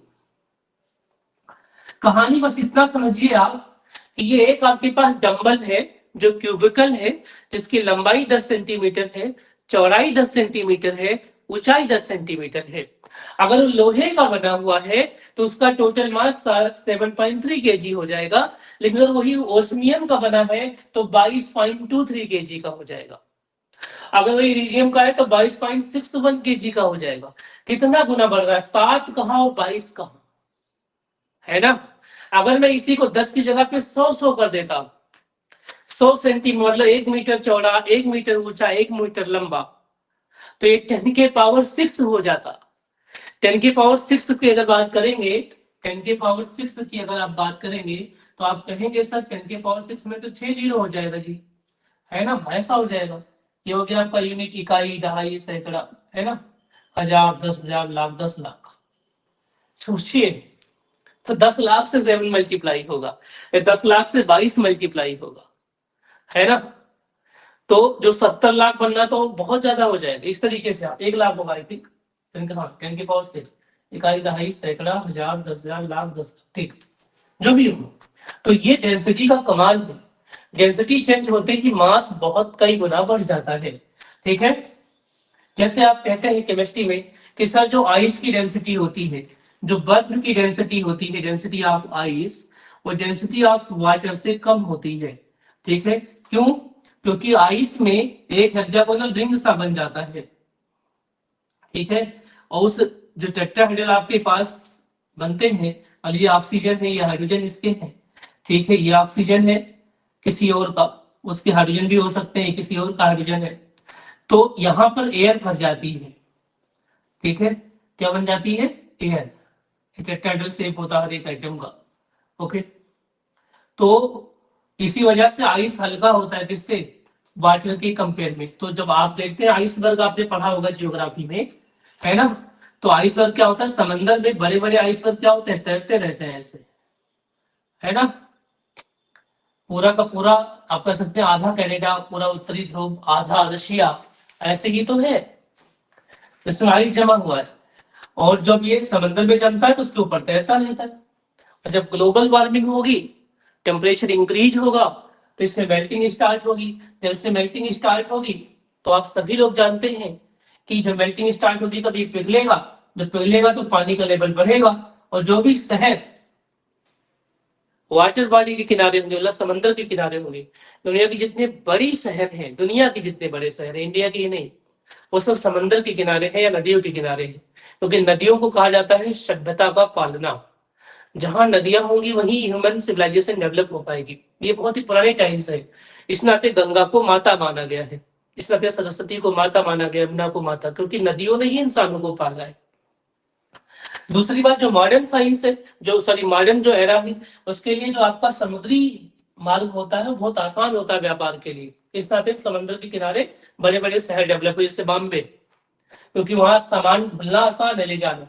कहानी बस इतना समझिए आप कि ये एक आपके पास डंबल है जो क्यूबिकल है, जिसकी लंबाई 10 सेंटीमीटर है, चौड़ाई 10 सेंटीमीटर है, ऊंचाई 10 सेंटीमीटर है। अगर लोहे का बना हुआ है तो उसका टोटल मास 7.3 केजी हो जाएगा, लेकिन अगर वही ओस्मियम का बना है तो 22.23 केजी का हो जाएगा। अगर वो इरिडियम का है तो 22.61 kg का हो जाएगा। कितना गुना बढ़ रहा है, 7 कहाँ और 22 कहाँ, है ना। अगर मैं इसी को 10 की जगह पे 100 कर देता, 100 सेंटीमीटर मतलब 1 मीटर चौड़ा, 1 मीटर ऊंचा, 1 मीटर लंबा, तो ये 10 के पावर 6 हो जाता। 10 की पावर 6 की अगर बात करेंगे, 10 की पावर 6 की अगर आप बात करेंगे तो आप कहेंगे सर 10 की पावर 6 में तो 6 जीरो हो जाएगा जी, है ना, ऐसा हो जाएगा। ये हो गया आपका यूनिट, इकाई, दहाई, सैकड़ा, है ना, हजार, 10,000, लाख, 10 लाख। सोचिए, तो 10 लाख से 7 मल्टीप्लाई होगा, 10 लाख से 22 मल्टीप्लाई होगा, है ना। तो जो 70 लाख बनना तो बहुत ज्यादा हो जाएगा। इस तरीके से आप 1 लाख होगा आई थिंक, 10 की पावर 6, इकाई, दहाई, सैकड़ा, हजार, 10,000, लाख, 10 लाख, ठीक, जो भी हो। तो ये डेंसिटी का कमाल है। डेंसिटी चेंज होते ही मास बहुत कई गुना बढ़ जाता है, ठीक है। जैसे आप कहते हैं केमिस्ट्री में कि सर जो आइस की डेंसिटी होती है, जो बर्फ की डेंसिटी होती है, डेंसिटी ऑफ आइस, वो डेंसिटी ऑफ वाटर से कम होती है, ठीक है। क्यों? क्योंकि आइस में एक हेक्सागोनल रिंग सा बन जाता है, ठीक है। और उस जो टेट्राहेड्रल आपके पास बनते हैं, और ये ऑक्सीजन है, ये हाइड्रोजन इसके हैं, ठीक है, ये ऑक्सीजन है किसी और का, उसके हाइड्रोजन भी हो सकते हैं, किसी और का हाइड्रोजन है, तो यहाँ पर एयर भर जाती है, ठीक है। क्या बन जाती है? एयर। टेट्राहेड्रल शेप होता है हर एक आइटम का, ओके। तो इसी वजह से आइस हल्का होता है, किससे? वाटर के कंपेयर में। तो जब आप देखते हैं आइसबर्ग, आपने पढ़ा होगा जियोग्राफी में, है ना, तो आइसबर्ग क्या होता है, समंदर में बड़े बड़े आइसबर्ग क्या होते हैं, तैरते रहते हैं ऐसे, है ना। पूरा का पूरा आप कह सकते हैं आधा कनाडा, पूरा उत्तरी ध्रुव, आधा रशिया, ऐसे ही तो है, इसमें आइस जमा हुआ है। और जब ये समंदर में जमता है तो उसके ऊपर तैरता रहता है। और जब ग्लोबल वार्मिंग होगी, टेम्परेचर इंक्रीज होगा, तो इससे मेल्टिंग स्टार्ट होगी। जब इससे मेल्टिंग स्टार्ट होगी तो आप सभी लोग जानते हैं कि जब मेल्टिंग स्टार्ट होगी तब ये पिघलेगा, जब पिघलेगा तो पानी का लेवल बढ़ेगा, और जो भी शहर वाटर बॉडी के किनारे होंगे, मतलब समंदर के किनारे होंगे, दुनिया की जितने बड़ी शहर हैं, दुनिया के जितने बड़े शहर हैं, इंडिया के ही नहीं, वो सब समंदर के किनारे हैं या नदियों के किनारे हैं। क्योंकि नदियों को कहा जाता है सभ्यता का पालना। जहां नदियां होंगी वहीं ह्यूमन सिविलाइजेशन डेवलप हो पाएगी। ये बहुत ही पुराने टाइम से है। इस नाते गंगा को माता माना गया है, इस नाते सरस्वती को माता माना गया, यमुना को माता, क्योंकि नदियों ने ही इंसानों को पाला है। दूसरी बात, जो मॉडर्न साइंस है, जो सॉरी मॉडर्न जो एरा है, उसके लिए जो आपका समुद्री मार्ग होता है वो बहुत आसान होता है व्यापार के लिए। इस नाते समुद्र के किनारे बड़े बड़े शहर डेवलप हुए, जैसे बॉम्बे, क्योंकि वहां सामान मिलना आसान है, ले जाना।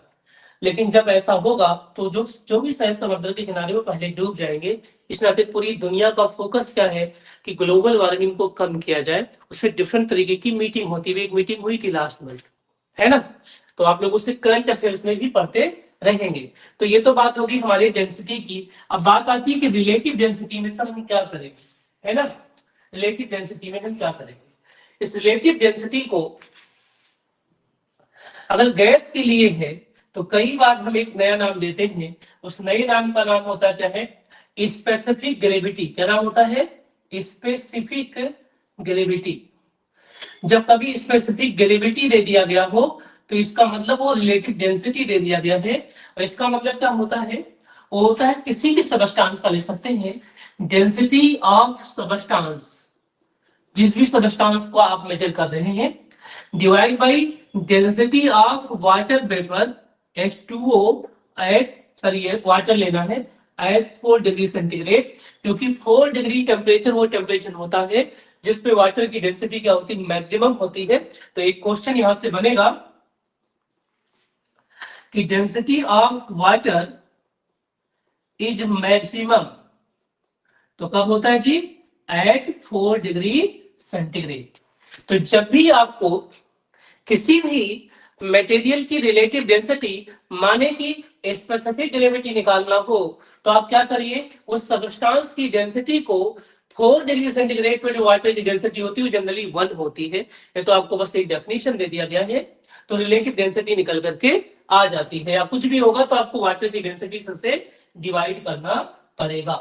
लेकिन जब ऐसा होगा तो जो जो भी शहर समुद्र के किनारे वो पहले डूब जाएंगे। इस नाते पूरी दुनिया का फोकस क्या है कि ग्लोबल वार्मिंग को कम किया जाए। उसमें डिफरेंट तरीके की मीटिंग होती है, एक मीटिंग हुई थी लास्ट मंथ, है ना। तो आप लोग उससे करंट अफेयर्स में भी पढ़ते रहेंगे। तो ये तो बात होगी हमारी डेंसिटी की। अब बात आती है कि रिलेटिव डेंसिटी में सर हम क्या करेंगे, है ना। रिलेटिव डेंसिटी में हम क्या करेंगे? इस रिलेटिव डेंसिटी को अगर गैस के लिए है तो कई बार हम एक नया नाम देते हैं। उस नए नाम का नाम होता क्या है? Specific gravity. क्या नाम होता है? Specific gravity. जब कभी स्पेसिफिक ग्रेविटी दे दिया गया हो तो इसका मतलब वो रिलेटिव डेंसिटी दे दिया गया है। और इसका मतलब क्या होता है? वो होता है किसी भी सबस्टांस का ले सकते हैं, डेंसिटी ऑफ सबस्टांस, जिस भी सबस्टांस को आप मेजर कर रहे हैं, divide by density of water vapour H2O at, sorry water लेना है, एट 4 डिग्री सेंटीग्रेड। क्योंकि 4 डिग्री टेम्परेचर वो टेम्परेचर होता है जिसपे वाटर की डेंसिटी क्या होती है? मैक्सिमम होती है। तो एक क्वेश्चन यहां से बनेगा कि density of water is maximum, तो कब होता है जी? Eight 4 degree centigrade. तो जब भी आपको किसी भी मटेरियल की रिलेटिव डेंसिटी माने कि स्पेसिफिक ग्रेविटी निकालना हो तो आप क्या करिए, उस सबस्टांस की डेंसिटी को 4 डिग्री सेंटीग्रेड पे जो वाटर की डेंसिटी होती है जनरली 1 होती है। ये तो आपको बस एक डेफिनेशन दे दिया गया है, तो रिलेटिव डेंसिटी निकल करके आ जाती है। या कुछ भी होगा तो आपको वाटर की डेंसिटी से डिवाइड करना पड़ेगा,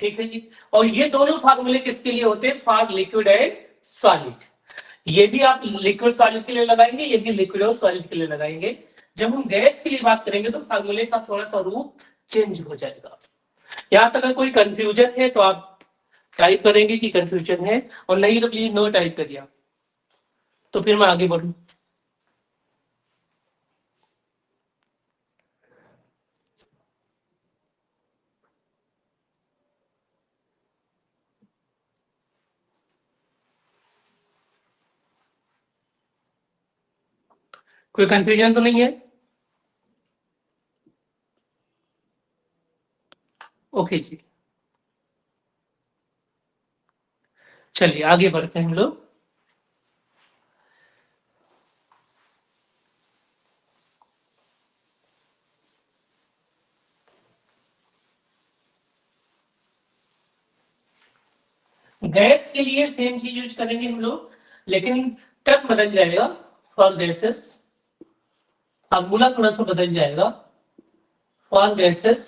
ठीक है जी। और ये दोनों फार्मूले किसके लिए होते हैं? For liquid and solid. ये भी आप लिक्विड सॉलिड के लिए लगाएंगे, ये भी लिक्विड और सॉलिड के लिए लगाएंगे। जब हम गैस के लिए बात करेंगे तो फार्मूले का थोड़ा सा रूप चेंज हो जाएगा। यहाँ तक अगर कोई कंफ्यूजन है तो आप टाइप करेंगे कि कंफ्यूजन है, और नहीं तो प्लीज नो टाइप करिए, तो फिर मैं आगे बढ़ू। कोई कंफ्यूजन तो नहीं है? ओके जी, चलिए आगे बढ़ते हैं हम लोग। गैस के लिए सेम चीज यूज करेंगे हम लोग, लेकिन टर्म बदल जाएगा। फॉर गैसेस फार्मूला थोड़ा सा बदल जाएगा। फॉर गैसेस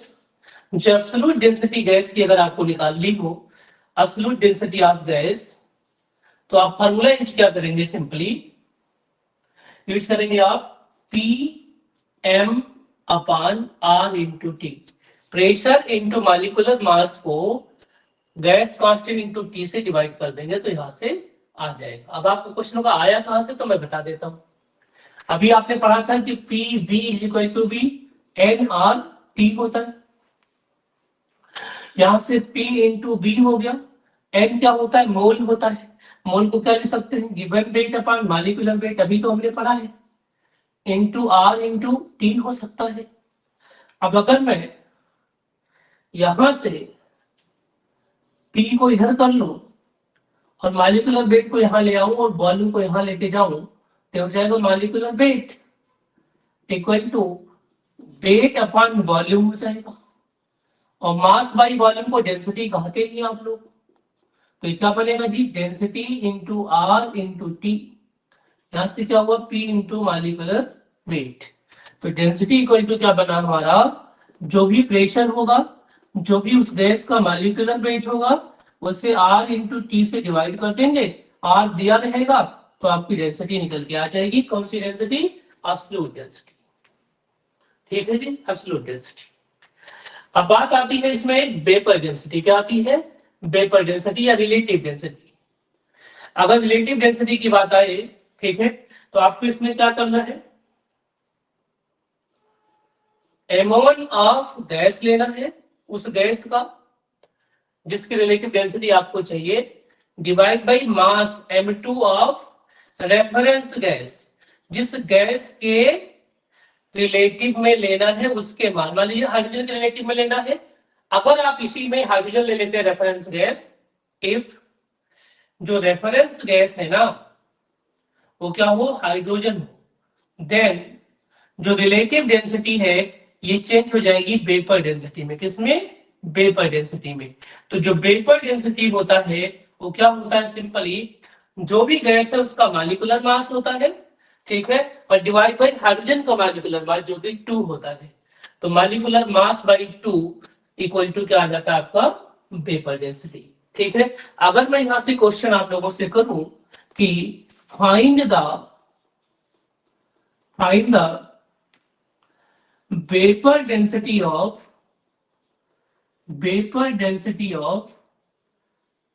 जो एब्सोल्यूट डेंसिटी गैस की अगर आपको निकालनी हो, एब्सोल्यूट डेंसिटी ऑफ गैस, तो आप फार्मूला यूज क्या करेंगे? सिंपली यूज करेंगे आप P M upon R into T. Pressure into molecular mass को गैस कांस्टेंट इंटू टी से डिवाइड कर देंगे तो यहां से आ जाएगा। अब आपको क्वेश्चन का आया कहां से, तो मैं बता देता हूं। अभी आपने पढ़ा था कि P V is equal to be N R T होता है। यहां से P इंटू बी हो गया। N क्या होता है? मोल होता है। मोल को क्या लिख सकते हैं? Given weight upon molecular wait, अभी तो हमने पढ़ा है। इंटू आर इंटू टी हो सकता है। अब अगर मैं यहां से P को इधर कर लूं और मॉलिक्यूलर वेट को यहां ले आऊं और वॉल्यूम को यहां लेके जाऊं, तो हो जाएगा molecular weight equal to weight upon volume हो जाएगा। और मास बाई वॉल्यूम को डेंसिटी कहते ही आप लोग। तो क्या बनेगा जी? Density into R into T. यहां से क्या हुआ? P into molecular weight. तो डेंसिटी इक्वल टू क्या बना हमारा? जो भी प्रेशर होगा, जो भी उस गैस का मॉलिक्यूलर वेट होगा, उसे R इंटू टी से डिवाइड कर देंगे। R दिया रहेगा तो आपकी डेंसिटी निकल के आ जाएगी। कौन सी डेंसिटी? Absolute density. ठीक है जी, एब्सोल्यूट डेंसिटी। अब बात आती है इसमें वेपर डेंसिटी। क्या आती है? वेपर डेंसिटी या रिलेटिव डेंसिटी। अगर रिलेटिव डेंसिटी की बात आए, ठीक है, तो आपको इसमें क्या करना है? अमाउंट ऑफ गैस लेना है, उस गैस का जिसकी रिलेटिव डेंसिटी आपको चाहिए, divide by mass m2 of reference gas. जिस गैस के रिलेटिव में लेना है उसके मान, मान लीजिए हाइड्रोजन के रिलेटिव में लेना है। अगर आप इसी में हाइड्रोजन ले लेते हैं रेफरेंस गैस, इफ जो रेफरेंस गैस है ना वो क्या हो? हाइड्रोजन हो, देन जो रिलेटिव डेंसिटी है ये चेंज हो जाएगी वेपर डेंसिटी में। किसमें? वेपर डेंसिटी में। तो जो वेपर डेंसिटी होता है वो क्या होता है? सिंपली जो भी गैस है उसका मॉलिक्यूलर मास होता है, ठीक है, और डिवाइड बाई हाइड्रोजन का मॉलिक्यूलर मास जो कि 2 होता है। तो molecular mass by 2 equal to क्या आ जाता है? आपका वेपर डेंसिटी। ठीक है। अगर मैं यहां से क्वेश्चन आप लोगों से करूं कि find the find the vapor density of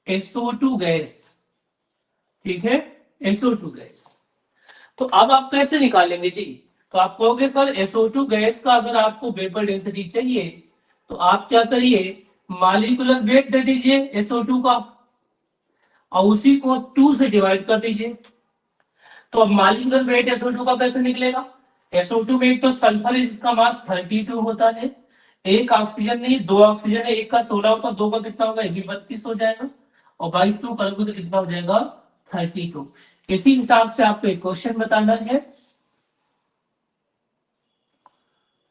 SO2 gas, ठीक है, SO2 गैस। तो अब आप कैसे निकालेंगे जी? तो आप कहोगे सर SO2 गैस का अगर आपको वेपर डेंसिटी चाहिए तो आप क्या करिए? मॉलिक्यूलर वेट दे दीजिए SO2 का और उसी को 2 से डिवाइड कर दीजिए। तो अब मॉलिक्यूलर वेट SO2 का कैसे निकलेगा? SO2 में एक तो सल्फर है जिसका मास 32 होता है, एक ऑक्सीजन नहीं, 2 ऑक्सीजन है, एक का 16 होता है, 2 का कितना होगा? 32 हो जाएगा, और बाई 2 करोगे तो कितना हो जाएगा? 32। इसी हिसाब से आपको एक क्वेश्चन बताना है।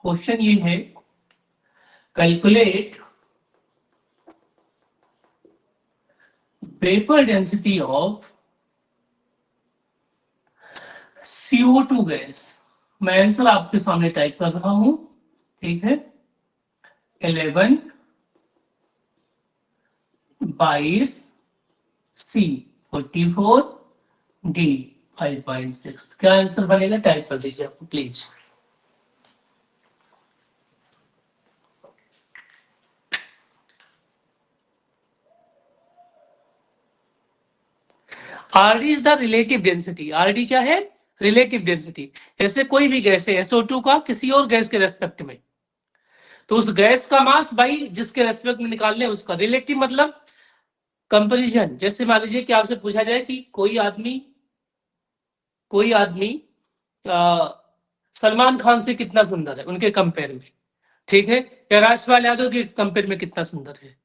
क्वेश्चन ये है, calculate vapour density of CO2 gas. मैं आंसर आपके सामने टाइप कर रहा हूं, ठीक है। 11 22 C 44 डी 5.6। क्या आंसर बनेगा टाइप कर दीजिए आपको please. RD is the relative density. RD क्या है? Relative density. जैसे कोई भी गैस है SO2 का किसी और गैस के रेस्पेक्ट में, तो उस गैस का मास भाई जिसके रेस्पेक्ट में निकाल लें उसका रिलेटिव मतलब कंपेरिजन। जैसे मान लीजिए कि आपसे पूछा जाए कि कोई आदमी सलमान खान से कितना सुंदर है उनके कंपेयर में, ठीक है, या राजपाल यादव के कंपेयर में कितना सुंदर है।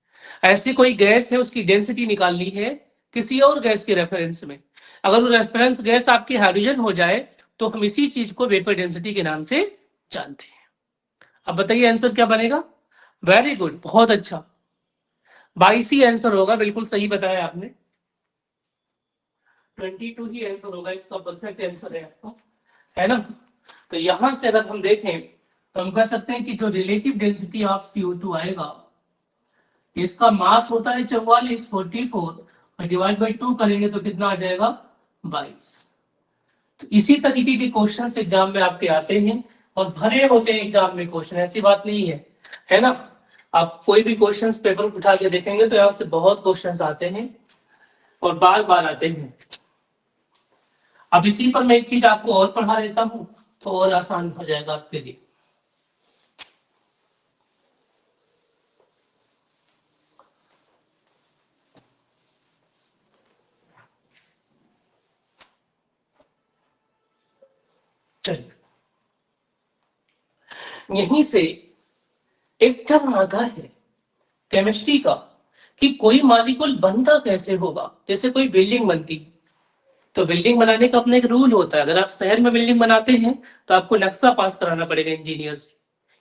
ऐसी कोई गैस है उसकी डेंसिटी निकालनी है किसी और गैस के रेफरेंस में। अगर वो रेफरेंस गैस आपकी हाइड्रोजन हो जाए तो हम इसी चीज को वेपर डेंसिटी के नाम से जानते हैं। अब बताइए आंसर क्या बनेगा? वेरी गुड, बहुत अच्छा, 22 ही आंसर होगा, बिल्कुल सही बताया आपने। 22 ही आंसर होगा, इसका परफेक्ट आंसर है आपका, है ना। तो यहां से अगर हम देखें तो हम कह सकते हैं कि जो रिलेटिव डेंसिटी ऑफ CO2 आएगा, इसका मास होता है 44 और डिवाइड बाई 2 करेंगे तो कितना आ जाएगा? 22। तो इसी तरीके के क्वेश्चन एग्जाम में आपके आते हैं और भरे होते हैं एग्जाम में क्वेश्चन, ऐसी बात नहीं है ना। आप कोई भी क्वेश्चंस पेपर उठा के देखेंगे तो यहाँ से बहुत क्वेश्चंस आते हैं और बार बार आते हैं। अब इसी पर मैं एक चीज आपको और पढ़ा देता हूँ तो और आसान हो जाएगा आपके लिए। चलिए, यहीं से एक टर्म आता है केमिस्ट्री का कि कोई मॉलिक्यूल बनता कैसे होगा। जैसे कोई बिल्डिंग बनती, तो बिल्डिंग बनाने का अपना एक रूल होता है। अगर आप शहर में बिल्डिंग बनाते हैं तो आपको नक्शा पास कराना पड़ेगा इंजीनियर से।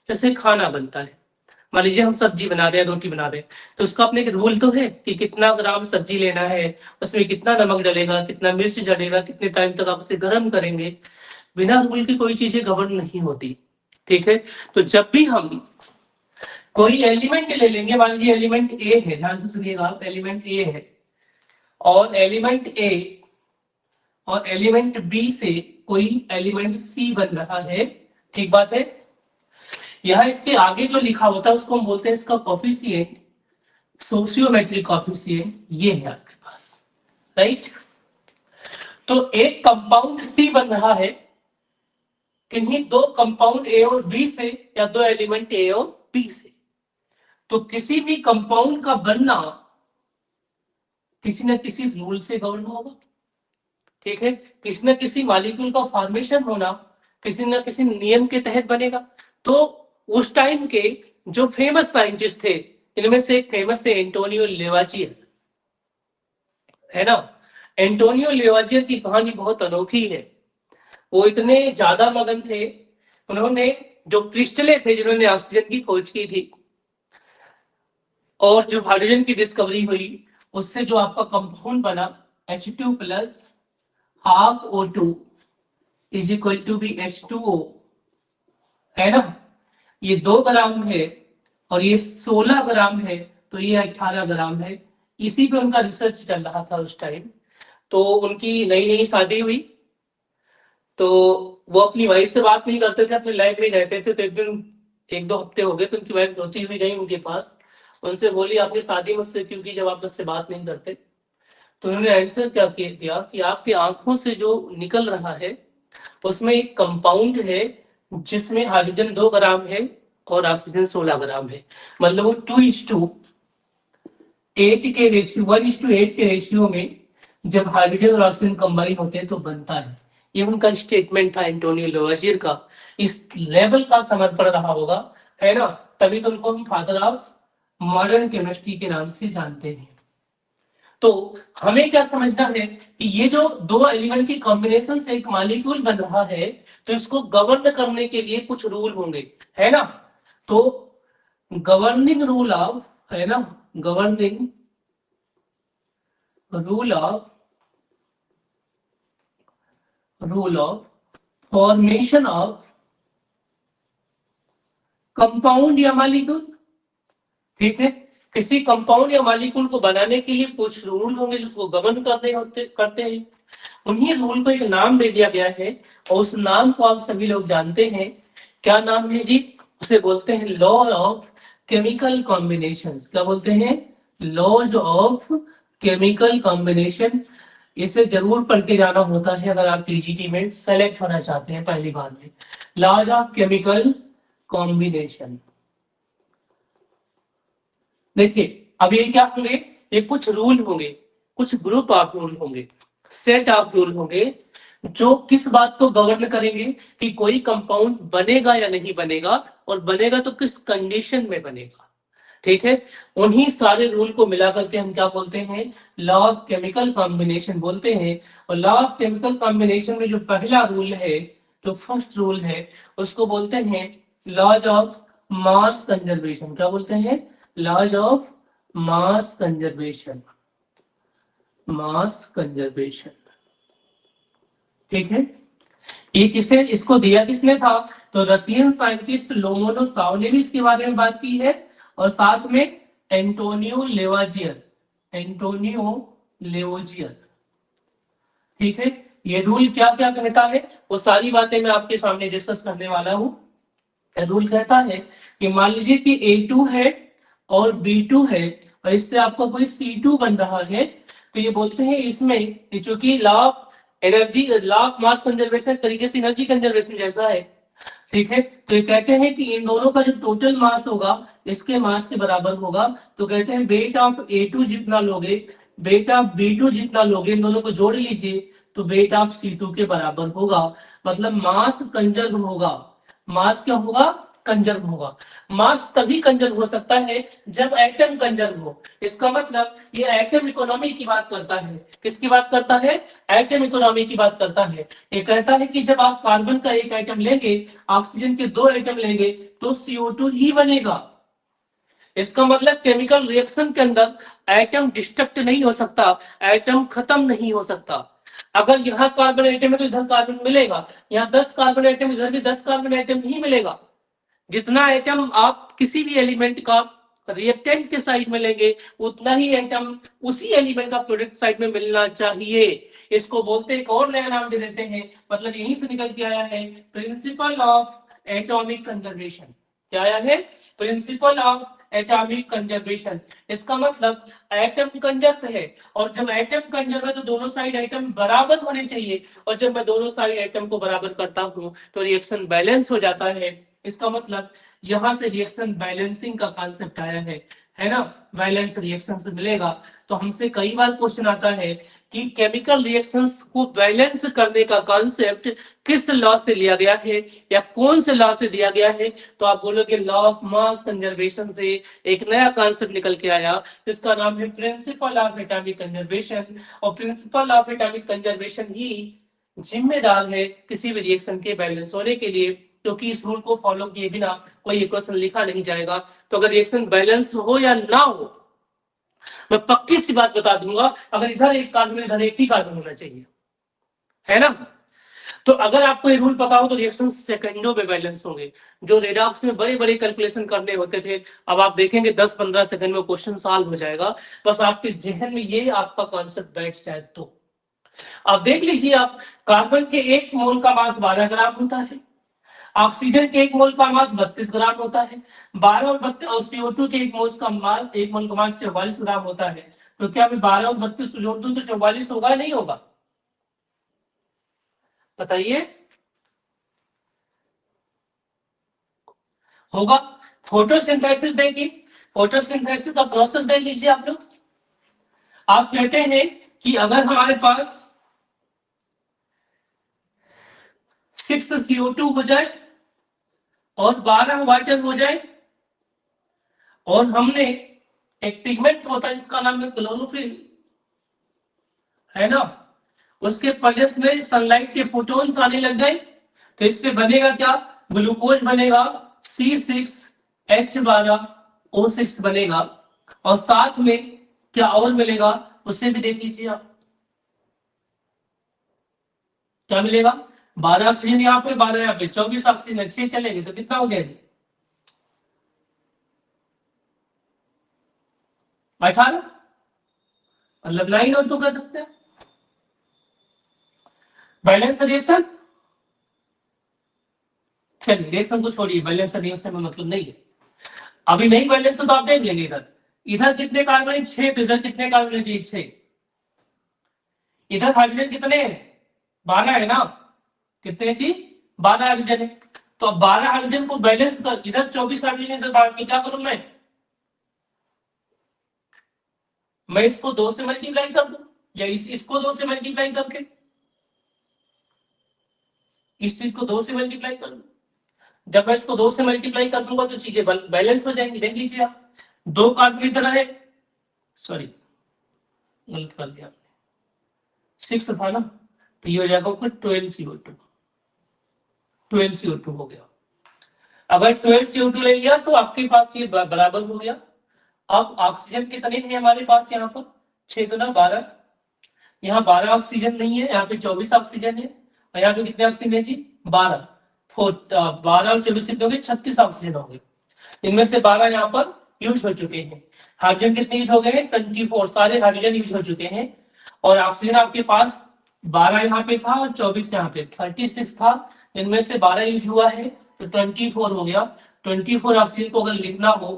जैसे खाना बनता है, मान लीजिए हम सब्जी बना रहे हैं, रोटी बना रहे हैं, तो उसका अपने एक रूल तो है कि कितना ग्राम सब्जी लेना है, उसमें कितना नमक डलेगा, कितना मिर्च डलेगा, कितने टाइम तक आप उसे गर्म करेंगे। बिना रूल की कोई चीजें गवर्न नहीं होती, ठीक है। तो जब भी हम कोई एलिमेंट ले लेंगे, मान लीजिए एलिमेंट ए है, ध्यान से सुनिएगा आप, एलिमेंट ए है और एलिमेंट ए और एलिमेंट बी से कोई एलिमेंट सी बन रहा है, ठीक बात है। यह इसके आगे जो लिखा होता है उसको हम बोलते हैं इसका कॉफिशिएंट, सोशियोमेट्रिक कॉफिशिएंट, ये है आपके पास, राइट। तो एक कंपाउंड सी बन रहा है किन्हीं दो कंपाउंड ए और बी से या दो एलिमेंट ए और बी से। तो किसी भी कंपाउंड का बनना किसी न किसी रूल से गवर्न होगा, ठीक है। किसी न किसी मॉलिक्यूल का फॉर्मेशन होना किसी न किसी नियम के तहत बनेगा। तो उस टाइम के जो फेमस साइंटिस्ट थे, इनमें से एक फेमस थे एंटोनियो लेवाचियर, है ना। एंटोनियो लेवाचियर की कहानी बहुत अनोखी है। वो इतने ज्यादा मगन थे, उन्होंने जो क्रिस्टलें थे जिन्होंने ऑक्सीजन की खोज की थी और जो हाइड्रोजन की डिस्कवरी हुई, उससे जो आपका कंपाउंड बना H2 plus half O2 is equal to be H2O, है ना। ये 2 ग्राम है और ये 16 ग्राम है, तो ये 18 ग्राम है। इसी पे उनका रिसर्च चल रहा था उस टाइम। तो उनकी नई नई शादी हुई, तो वो अपनी वाइफ से बात नहीं करते थे, अपनी लाइफ में रहते थे। तो एक दिन, 1-2 हफ्ते हो गए, तो उनकी वाइफ रोती हुई गई उनके पास, उनसे बोली आपने शादी मुझसे क्यों की जब आप मुझसे बात नहीं करते। तो उन्होंने आंसर क्या दिया कि आपकी आंखों से जो निकल रहा है उसमें एक कंपाउंड है जिसमें हाइड्रोजन 2 ग्राम है और ऑक्सीजन 16 ग्राम है। मतलब वो 2:8 के रेशियो, 1:8 के रेशियो में जब हाइड्रोजन और ऑक्सीजन कंबाइन होते हैं तो बनता है। ये उनका स्टेटमेंट था एंटोनियो लेवाजियर का। इस लेवल का समर्पण रहा होगा, है ना। तभी तो उनको हम फादर ऑफ मॉडर्न केमिस्ट्री के नाम से जानते हैं। तो हमें क्या समझना है कि ये जो दो एलिमेंट की कॉम्बिनेशन से एक मॉलिक्यूल बन रहा है, तो इसको गवर्न करने के लिए कुछ रूल होंगे, है ना। तो गवर्निंग रूल ऑफ, है ना, governing rule of formation of compound या मॉलिक्यूल, ठीक है। किसी कंपाउंड या मॉलिक्यूल को बनाने के लिए कुछ रूल होंगे जो उसको गवर्न करते हैं। उन्हीं रूल को एक नाम दे दिया गया है और उस नाम को आप सभी लोग जानते हैं। क्या नाम है जी? उसे बोलते हैं लॉ ऑफ केमिकल कॉम्बिनेशंस। क्या बोलते हैं? Laws of chemical combination. इसे जरूर पढ़ के जाना होता है अगर आप टीजीटी में सेलेक्ट होना चाहते हैं पहली बार में। Laws of chemical combination. देखिए अब ये क्या होंगे? ये कुछ रूल होंगे, कुछ ग्रुप ऑफ रूल होंगे, सेट ऑफ रूल होंगे जो किस बात को गवर्न करेंगे कि कोई कंपाउंड बनेगा या नहीं बनेगा, और बनेगा तो किस कंडीशन में बनेगा। ठीक है, उन्हीं सारे रूल को मिला करके हम क्या बोलते हैं? लॉ ऑफ केमिकल कॉम्बिनेशन बोलते हैं। और लॉ ऑफ केमिकल कॉम्बिनेशन में जो पहला रूल है, जो फर्स्ट रूल है, उसको बोलते हैं लॉज ऑफ मास कंजर्वेशन। क्या बोलते हैं? Laws of mass conservation. Mass conservation. ठीक है, ये किसे, इसको दिया किसने था? तो रशियन साइंटिस्ट लोमोनोसॉव ने भी इसके बारे में बात की है, और साथ में एंटोनियो लेवाजियर। Antonio Lavoisier. ठीक है, ये रूल क्या क्या कहता है वो सारी बातें मैं आपके सामने डिस्कस करने वाला हूं। रूल कहता है कि मान लीजिए कि A2 है और B2 है, और इससे आपको कोई C2 बन रहा है, तो ये बोलते हैं इसमें चूंकि law of energy, law of mass conservation तरीके से एनर्जी कंजर्वेशन जैसा है। ठीक है, तो ये कहते हैं कि इन दोनों का जो टोटल मास होगा इसके मास के बराबर होगा। तो कहते हैं वेट ऑफ A2 जितना लोगे, वेट ऑफ B2 जितना लोगे, इन दोनों को जोड़ लीजिए तो वेट ऑफ C2 के बराबर होगा। मतलब मास कंजर्व होगा। मास क्या होगा? कंजर्व होगा। मास तभी कंजर्व हो सकता है जब एटम कंजर्व हो। इसका मतलब ये एटम इकोनॉमी की बात करता है। किसकी बात करता है? एटम इकोनॉमी की बात करता है। ये कहता है कि जब आप कार्बन का एक एटम लेंगे, ऑक्सीजन के दो एटम लेंगे, तो CO2 ही बनेगा। इसका मतलब केमिकल रिएक्शन के अंदर एटम डिस्ट्रक्ट नहीं हो सकता, एटम खत्म नहीं हो सकता। अगर यहाँ कार्बन एटम है तो इधर कार्बन मिलेगा, यहाँ 10 कार्बन एटम, इधर भी 10 कार्बन एटम ही मिलेगा। जितना एटम आप किसी भी एलिमेंट का रिएक्टेंट के साइड में लेंगे, उतना ही एटम उसी एलिमेंट का प्रोडक्ट साइड में मिलना चाहिए। इसको बोलते एक और नया नाम दे देते हैं, मतलब यहीं से निकल के आया है प्रिंसिपल ऑफ एटॉमिक कंजर्वेशन। क्या आया है? Principle of atomic conservation. इसका मतलब एटम कंजर्व है, और जब एटम कंजर्व है तो दोनों साइड एटम बराबर होने चाहिए, और जब मैं दोनों साइड एटम को बराबर करता हूं तो रिएक्शन बैलेंस हो जाता है। इसका मतलब यहां से रिएक्शन बैलेंसिंग का कॉन्सेप्ट आया है ना? बैलेंस रिएक्शन से मिलेगा। तो हमसे कई बार क्वेश्चन आता है कि केमिकल रिएक्शंस को बैलेंस करने का कॉन्सेप्ट किस लॉ से लिया गया है या कौन से लॉ से दिया गया है? तो आप बोलोगे लॉ ऑफ मास कंजर्वेशन से एक नया कॉन्सेप्ट निकल के आया, जिसका नाम है प्रिंसिपल ऑफ एटॉमिक कंजर्वेशन। और प्रिंसिपल ऑफ एटॉमिक कंजर्वेशन ही जिम्मेदार है किसी भी रिएक्शन के बैलेंस होने के लिए, क्योंकि इस रूल को फॉलो किए बिना कोई इक्वेशन लिखा नहीं जाएगा। तो अगर रिएक्शन बैलेंस हो या ना हो, मैं पक्की सी बात बता दूंगा, अगर इधर एक कार्बन इधर एक ही कार्बन होना चाहिए, है ना? तो अगर आपको ये रूल पता हो तो रिएक्शन सेकंडों में बैलेंस होंगे। जो रेडॉक्स में बड़े बड़े कैलकुलेशन करने होते थे, अब आप देखेंगे 10-15 सेकंड में क्वेश्चन सॉल्व हो जाएगा। बस आपके जहन में ये आपका कॉन्सेप्ट बैठ जाए तो। अब देख लीजिए आप, कार्बन के एक मोल का मास 12 ग्राम होता है, ऑक्सीजन के एक मोल का मास 32 ग्राम होता है, 12 और 32, और CO2 के एक मोल का मास 44 ग्राम होता है। तो क्या मैं 12 और 32 को जोड़ दूं तो 44 होगा या नहीं होगा? बताइए। होगा। फोटोसिंथेसिस देखिए, फोटोसिंथेसिस का प्रोसेस देख लीजिए आप लोग। आप कहते हैं कि अगर हमारे पास 6 CO2 हो जाए और 12 वाटर हो जाए, और हमने एक पिगमेंट होता है जिसका नाम है क्लोरोफिल, है ना, उसके प्रेजेंस में सनलाइट के फोटोन्स आने लग जाए, तो इससे बनेगा क्या? ग्लूकोज बनेगा, C6H12O6 बनेगा, और साथ में क्या और मिलेगा उसे भी देख लीजिए आप। क्या मिलेगा? 12 ऑक्सीजन यहाँ पे, 12 यहाँ पे, 24 ऑक्सीजन, अच्छे चलेंगे तो कितना हो गया जी? 18, मतलब 9 और 2 कर सकते हैं। बैलेंस रिएक्शन, चलिए रिएक्शन को छोड़िए, बैलेंस रिएक्शन में मतलब नहीं है, अभी नहीं बैलेंस तो आप देख लेंगे। इधर इधर कितने कार्बन, 6, तो इधर कितने कार्बन है, 6। इधर हाइड्रोजन कितने हैं, 12 है ना, कितने जी, 12 हाइड्रोजन है। तो अब 12 हाइड्रोजन को बैलेंस कर, इधर 24 हाइड्रोजन, इधर बाहर क्या करूं मैं इसको 2 से मल्टीप्लाई कर दूं, या इसको 2 से मल्टीप्लाई करके इस चीज को 2 से मल्टीप्लाई कर दूं। जब मैं इसको 2 से मल्टीप्लाई कर दूंगा तो चीजें बैलेंस हो जाएंगी। देख लीजिए आप, 2 कार्बन इधर है, सॉरी गलत कर दिया, 6 था ना, तो ये हो जाएगा ऊपर 12CO2, 12CO2 हो गया। अगर 12CO2 ले लिया तो आपके पास ये बराबर हो गया। अब ऑक्सीजन कितने हैं हमारे पास, यहाँ पर 6 गुना 12, यहाँ 12 ऑक्सीजन नहीं है, यहाँ पे 24 ऑक्सीजन है, और यहाँ पे कितने ऑक्सीजन है जी, 12, 12 और 24 कितने हो गए, 36 ऑक्सीजन हो गए। इनमें से 12 यहाँ पर यूज हो चुके हैं। हाइड्रोजन कितने यूज हो गए, 24, सारे हाइड्रोजन यूज हो चुके हैं। और ऑक्सीजन आपके पास 12 यहाँ पे था और 24 यहाँ पे 36 था, इनमें से 12 यूज हुआ है तो 24 हो गया। 24 ऑक्सीजन को अगर लिखना हो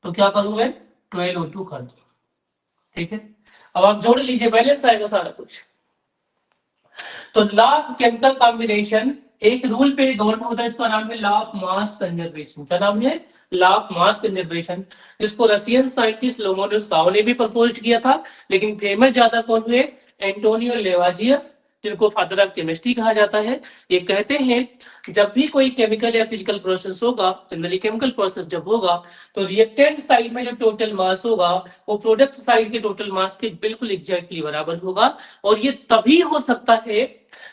तो क्या करूं मैं, 12O2 कर दूं, ठीक है। अब आप जोड़ लीजिए, बैलेंस आएगा सारा कुछ। तो लॉ ऑफ केमिकल कॉम्बिनेशन एक रूल पे गवर्न होता है, इसका नाम है लॉ ऑफ मास कंजर्वेशन। क्या नाम है, लॉ ऑफ मास कंजर्वेशन। इसको रशियन साइंटिस्ट लोमोनोव ने भी प्रपोज किया था, लेकिन फेमस ज्यादा कौन हुए, एंटोनियो लेवाजियर, जिनको फादर ऑफ केमिस्ट्री कहा जाता है। ये कहते हैं जब भी कोई केमिकल या फिजिकल प्रोसेस होगा, जनरली केमिकल प्रोसेस जब होगा, तो रिएक्टेंट साइड में जो टोटल मास होगा वो प्रोडक्ट साइड के टोटल मास के बिल्कुल एग्जैक्टली बराबर होगा। और ये तभी हो सकता है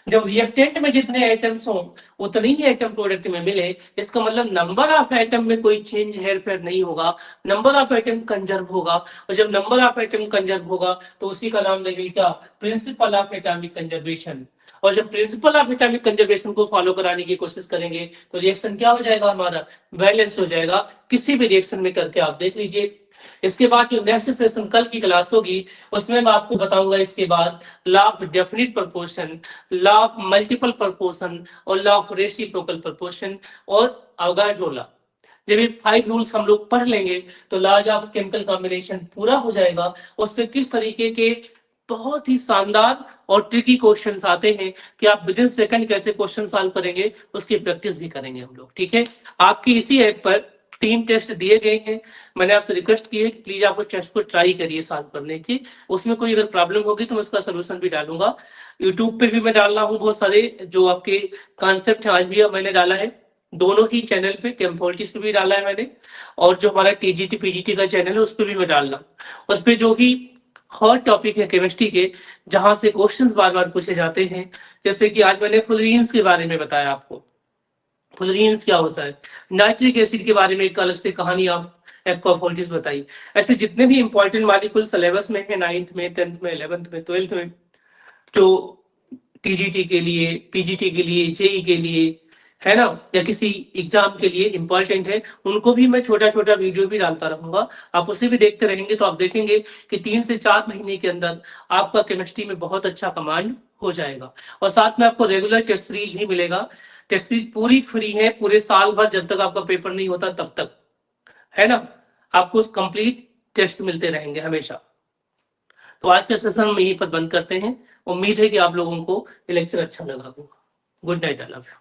जब रिएक्टेंट में जितने एटम्स हो उतने ही एटम प्रोडक्ट में मिले। इसका मतलब नंबर ऑफ एटम में कोई चेंज हेरफेर नहीं होगा, नंबर ऑफ एटम कंजर्व होगा। और जब नंबर ऑफ एटम कंजर्व होगा तो उसी का नाम देंगे क्या, प्रिंसिपल ऑफ एटॉमिक कंजर्वेशन। और जब प्रिंसिपल ऑफ एटॉमिक कंजर्वेशन को फॉलो कराने की कोशिश करेंगे तो रिएक्शन क्या हो जाएगा, हमारा बैलेंस हो जाएगा। किसी भी रिएक्शन में करके आप देख लीजिए। इसके बाद जो नेक्स्ट सेशन कल की क्लास होगी उसमें मैं आपको बताऊंगा इसके बाद law of definite proportion, law of multiple proportion और लॉ ऑफ रेसिप्रोकल प्रोपोर्शन और अवगाड्रो लॉ। जब ये 5 रूल्स हम लोग पढ़ लेंगे तो लॉज ऑफ केमिकल कॉम्बिनेशन पूरा हो जाएगा। उस पर किस तरीके के बहुत ही शानदार और ट्रिकी क्वेश्चंस आते हैं कि आप विद इन सेकंड कैसे क्वेश्चन सॉल्व करेंगे, उसकी प्रैक्टिस भी करेंगे हम लोग, ठीक है। आपकी इसी ऐप पर 3 टेस्ट दिए गए हैं। मैंने आपसे रिक्वेस्ट की है कि प्लीज आप उस टेस्ट को ट्राई करिए सॉल्व करने की। उसमें कोई अगर प्रॉब्लम होगी तो मैं उसका सोल्यूशन भी डालूंगा। यूट्यूब पे भी मैं डाल रहा हूँ बहुत सारे जो आपके कॉन्सेप्ट है, आज भी मैंने डाला है दोनों ही चैनल पे, केमफोल्टिस पे भी डाला है मैंने, और जो हमारा टीजीटी पीजीटी का चैनल है उस पर भी मैं डाल रहा हूँ। उस पर जो भी हॉट टॉपिक है केमिस्ट्री के, जहां से क्वेश्चंस बार बार पूछे जाते हैं, जैसे कि आज मैंने फ्लोरीन्स के बारे में बताया आपको, फ्लोरीन्स क्या होता है, नाइट्रिक एसिड के बारे में एक अलग से कहानी आप एक्वाफोल्टिस बताई। ऐसे जितने भी इंपॉर्टेंट मॉलिक्यूल सिलेबस में है, 9th में, 10th में, 11th में, 12th में, जो टीजीटी के लिए, पीजीटी के लिए, जेई के लिए है ना, या किसी एग्जाम के लिए इंपॉर्टेंट है, उनको भी मैं छोटा छोटा वीडियो भी डालता रहूंगा। आप उसे भी देखते रहेंगे तो आप देखेंगे कि 3 से 4 महीने के अंदर आपका केमिस्ट्री में बहुत अच्छा कमांड हो जाएगा। और साथ में आपको रेगुलर टेस्ट सीरीज भी मिलेगा। टेस्ट सीरीज पूरी फ्री है, पूरे साल भर जब तक आपका पेपर नहीं होता तब तक, है ना, आपको कंप्लीट टेस्ट मिलते रहेंगे हमेशा। तो आज का सेशन हम यहीं पर बंद करते हैं। उम्मीद है कि आप लोगों को ये लेक्चर अच्छा लगा होगा। Good night, I love you.